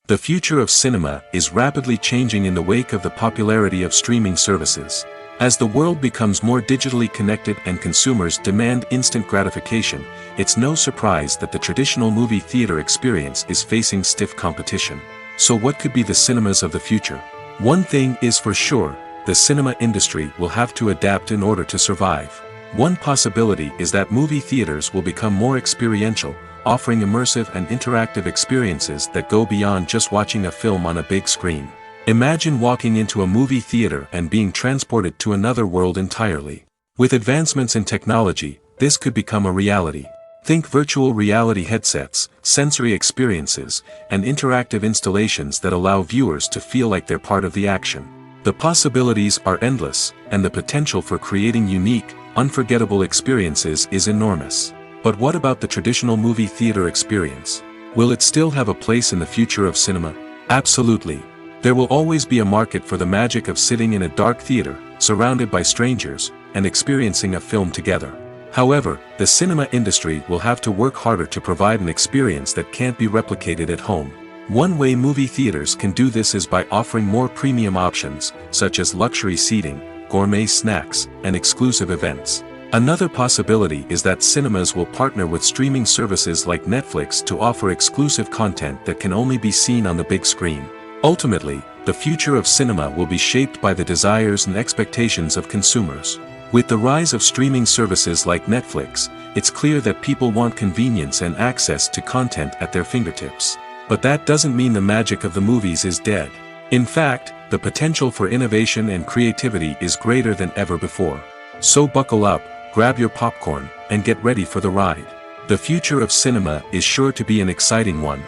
The future of cinema is rapidly changing in the wake of the popularity of streaming services. As the world becomes more digitally connected and consumers demand instant gratification, it's no surprise that the traditional movie theater experience is facing stiff competition. So what could be the cinemas of the future? One thing is for sure, the cinema industry will have to adapt in order to survive. One possibility is that movie theaters will become more experiential, offering immersive and interactive experiences that go beyond just watching a film on a big screen. Imagine walking into a movie theater and being transported to another world entirely. With advancements in technology, this could become a reality. Think virtual reality headsets, sensory experiences, and interactive installations that allow viewers to feel like they're part of the action. The possibilities are endless, and the potential for creating unique, unforgettable experiences is enormous. But what about the traditional movie theater experience? Will it still have a place in the future of cinema? Absolutely. There will always be a market for the magic of sitting in a dark theater, surrounded by strangers, and experiencing a film together. However, the cinema industry will have to work harder to provide an experience that can't be replicated at home. One way movie theaters can do this is by offering more premium options, such as luxury seating, gourmet snacks, and exclusive events. Another possibility is that cinemas will partner with streaming services like Netflix to offer exclusive content that can only be seen on the big screen. Ultimately, the future of cinema will be shaped by the desires and expectations of consumers. With the rise of streaming services like Netflix, it's clear that people want convenience and access to content at their fingertips. But that doesn't mean the magic of the movies is dead. In fact, the potential for innovation and creativity is greater than ever before. So buckle up, grab your popcorn, and get ready for the ride. The future of cinema is sure to be an exciting one.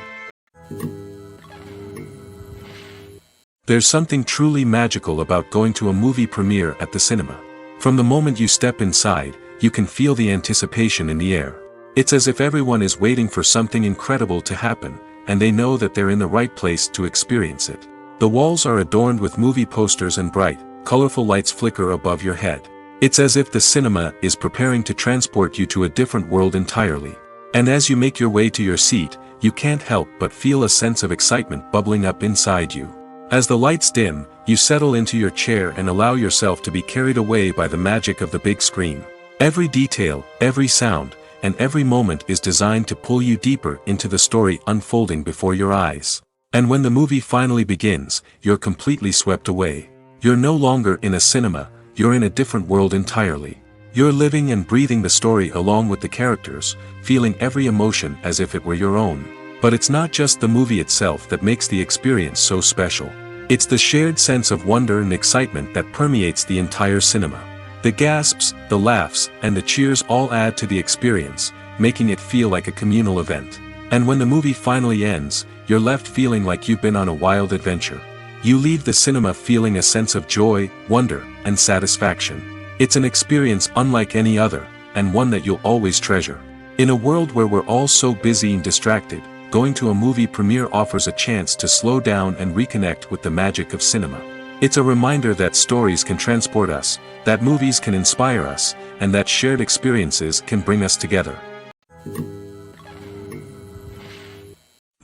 There's something truly magical about going to a movie premiere at the cinema. From the moment you step inside, you can feel the anticipation in the air. It's as if everyone is waiting for something incredible to happen, and they know that they're in the right place to experience it. The walls are adorned with movie posters and bright, colorful lights flicker above your head. It's as if the cinema is preparing to transport you to a different world entirely. And as you make your way to your seat, you can't help but feel a sense of excitement bubbling up inside you. As the lights dim, you settle into your chair and allow yourself to be carried away by the magic of the big screen. Every detail, every sound, and every moment is designed to pull you deeper into the story unfolding before your eyes. And when the movie finally begins, you're completely swept away. You're no longer in a cinema, you're in a different world entirely. You're living and breathing the story along with the characters, feeling every emotion as if it were your own. But it's not just the movie itself that makes the experience so special. It's the shared sense of wonder and excitement that permeates the entire cinema. The gasps, the laughs, and the cheers all add to the experience, making it feel like a communal event. And when the movie finally ends, you're left feeling like you've been on a wild adventure. You leave the cinema feeling a sense of joy, wonder, and satisfaction. It's an experience unlike any other, and one that you'll always treasure. In a world where we're all so busy and distracted, going to a movie premiere offers a chance to slow down and reconnect with the magic of cinema. It's a reminder that stories can transport us, that movies can inspire us, and that shared experiences can bring us together.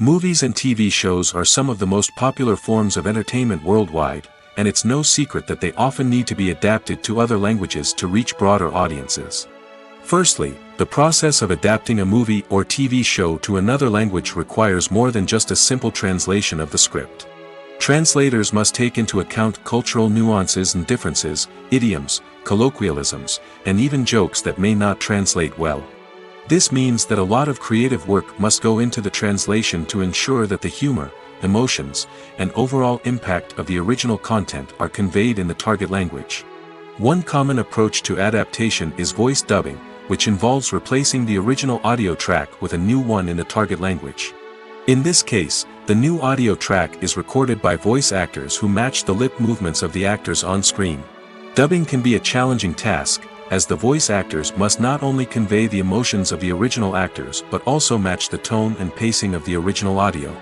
Movies and TV shows are some of the most popular forms of entertainment worldwide, and it's no secret that they often need to be adapted to other languages to reach broader audiences. Firstly, the process of adapting a movie or TV show to another language requires more than just a simple translation of the script. Translators must take into account cultural nuances and differences, idioms, colloquialisms, and even jokes that may not translate well. This means that a lot of creative work must go into the translation to ensure that the humor, emotions, and overall impact of the original content are conveyed in the target language. One common approach to adaptation is voice dubbing, which involves replacing the original audio track with a new one in the target language. In this case, the new audio track is recorded by voice actors who match the lip movements of the actors on screen. Dubbing can be a challenging task, as the voice actors must not only convey the emotions of the original actors but also match the tone and pacing of the original audio.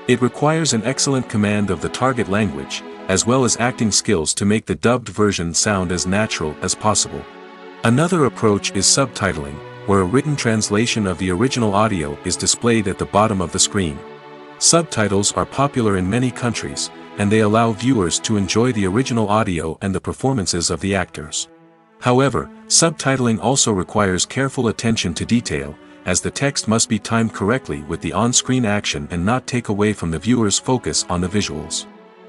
It requires an excellent command of the target language, as well as acting skills to make the dubbed version sound as natural as possible. Another approach is subtitling, where a written translation of the original audio is displayed at the bottom of the screen. Subtitles are popular in many countries, and they allow viewers to enjoy the original audio and the performances of the actors. However, subtitling also requires careful attention to detail, as the text must be timed correctly with the on-screen action and not take away from the viewer's focus on the visuals.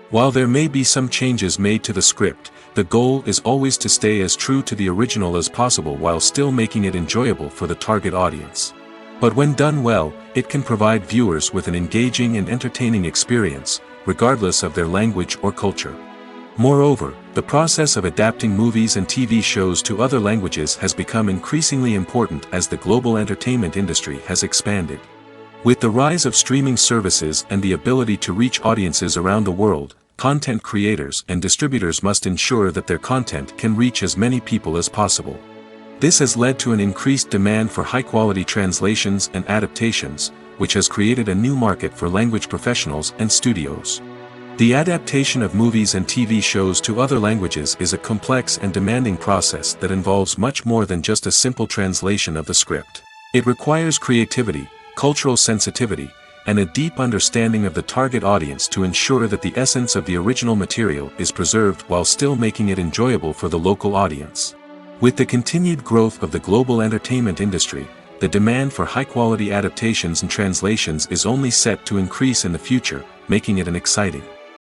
While there may be some changes made to the script, the goal is always to stay as true to the original as possible while still making it enjoyable for the target audience. But when done well, it can provide viewers with an engaging and entertaining experience, regardless of their language or culture. Moreover, the process of adapting movies and TV shows to other languages has become increasingly important as the global entertainment industry has expanded. With the rise of streaming services and the ability to reach audiences around the world, content creators and distributors must ensure that their content can reach as many people as possible. This has led to an increased demand for high-quality translations and adaptations, which has created a new market for language professionals and studios. The adaptation of movies and TV shows to other languages is a complex and demanding process that involves much more than just a simple translation of the script. It requires creativity, cultural sensitivity, and a deep understanding of the target audience to ensure that the essence of the original material is preserved while still making it enjoyable for the local audience. With the continued growth of the global entertainment industry, the demand for high-quality adaptations and translations is only set to increase in the future, making it an exciting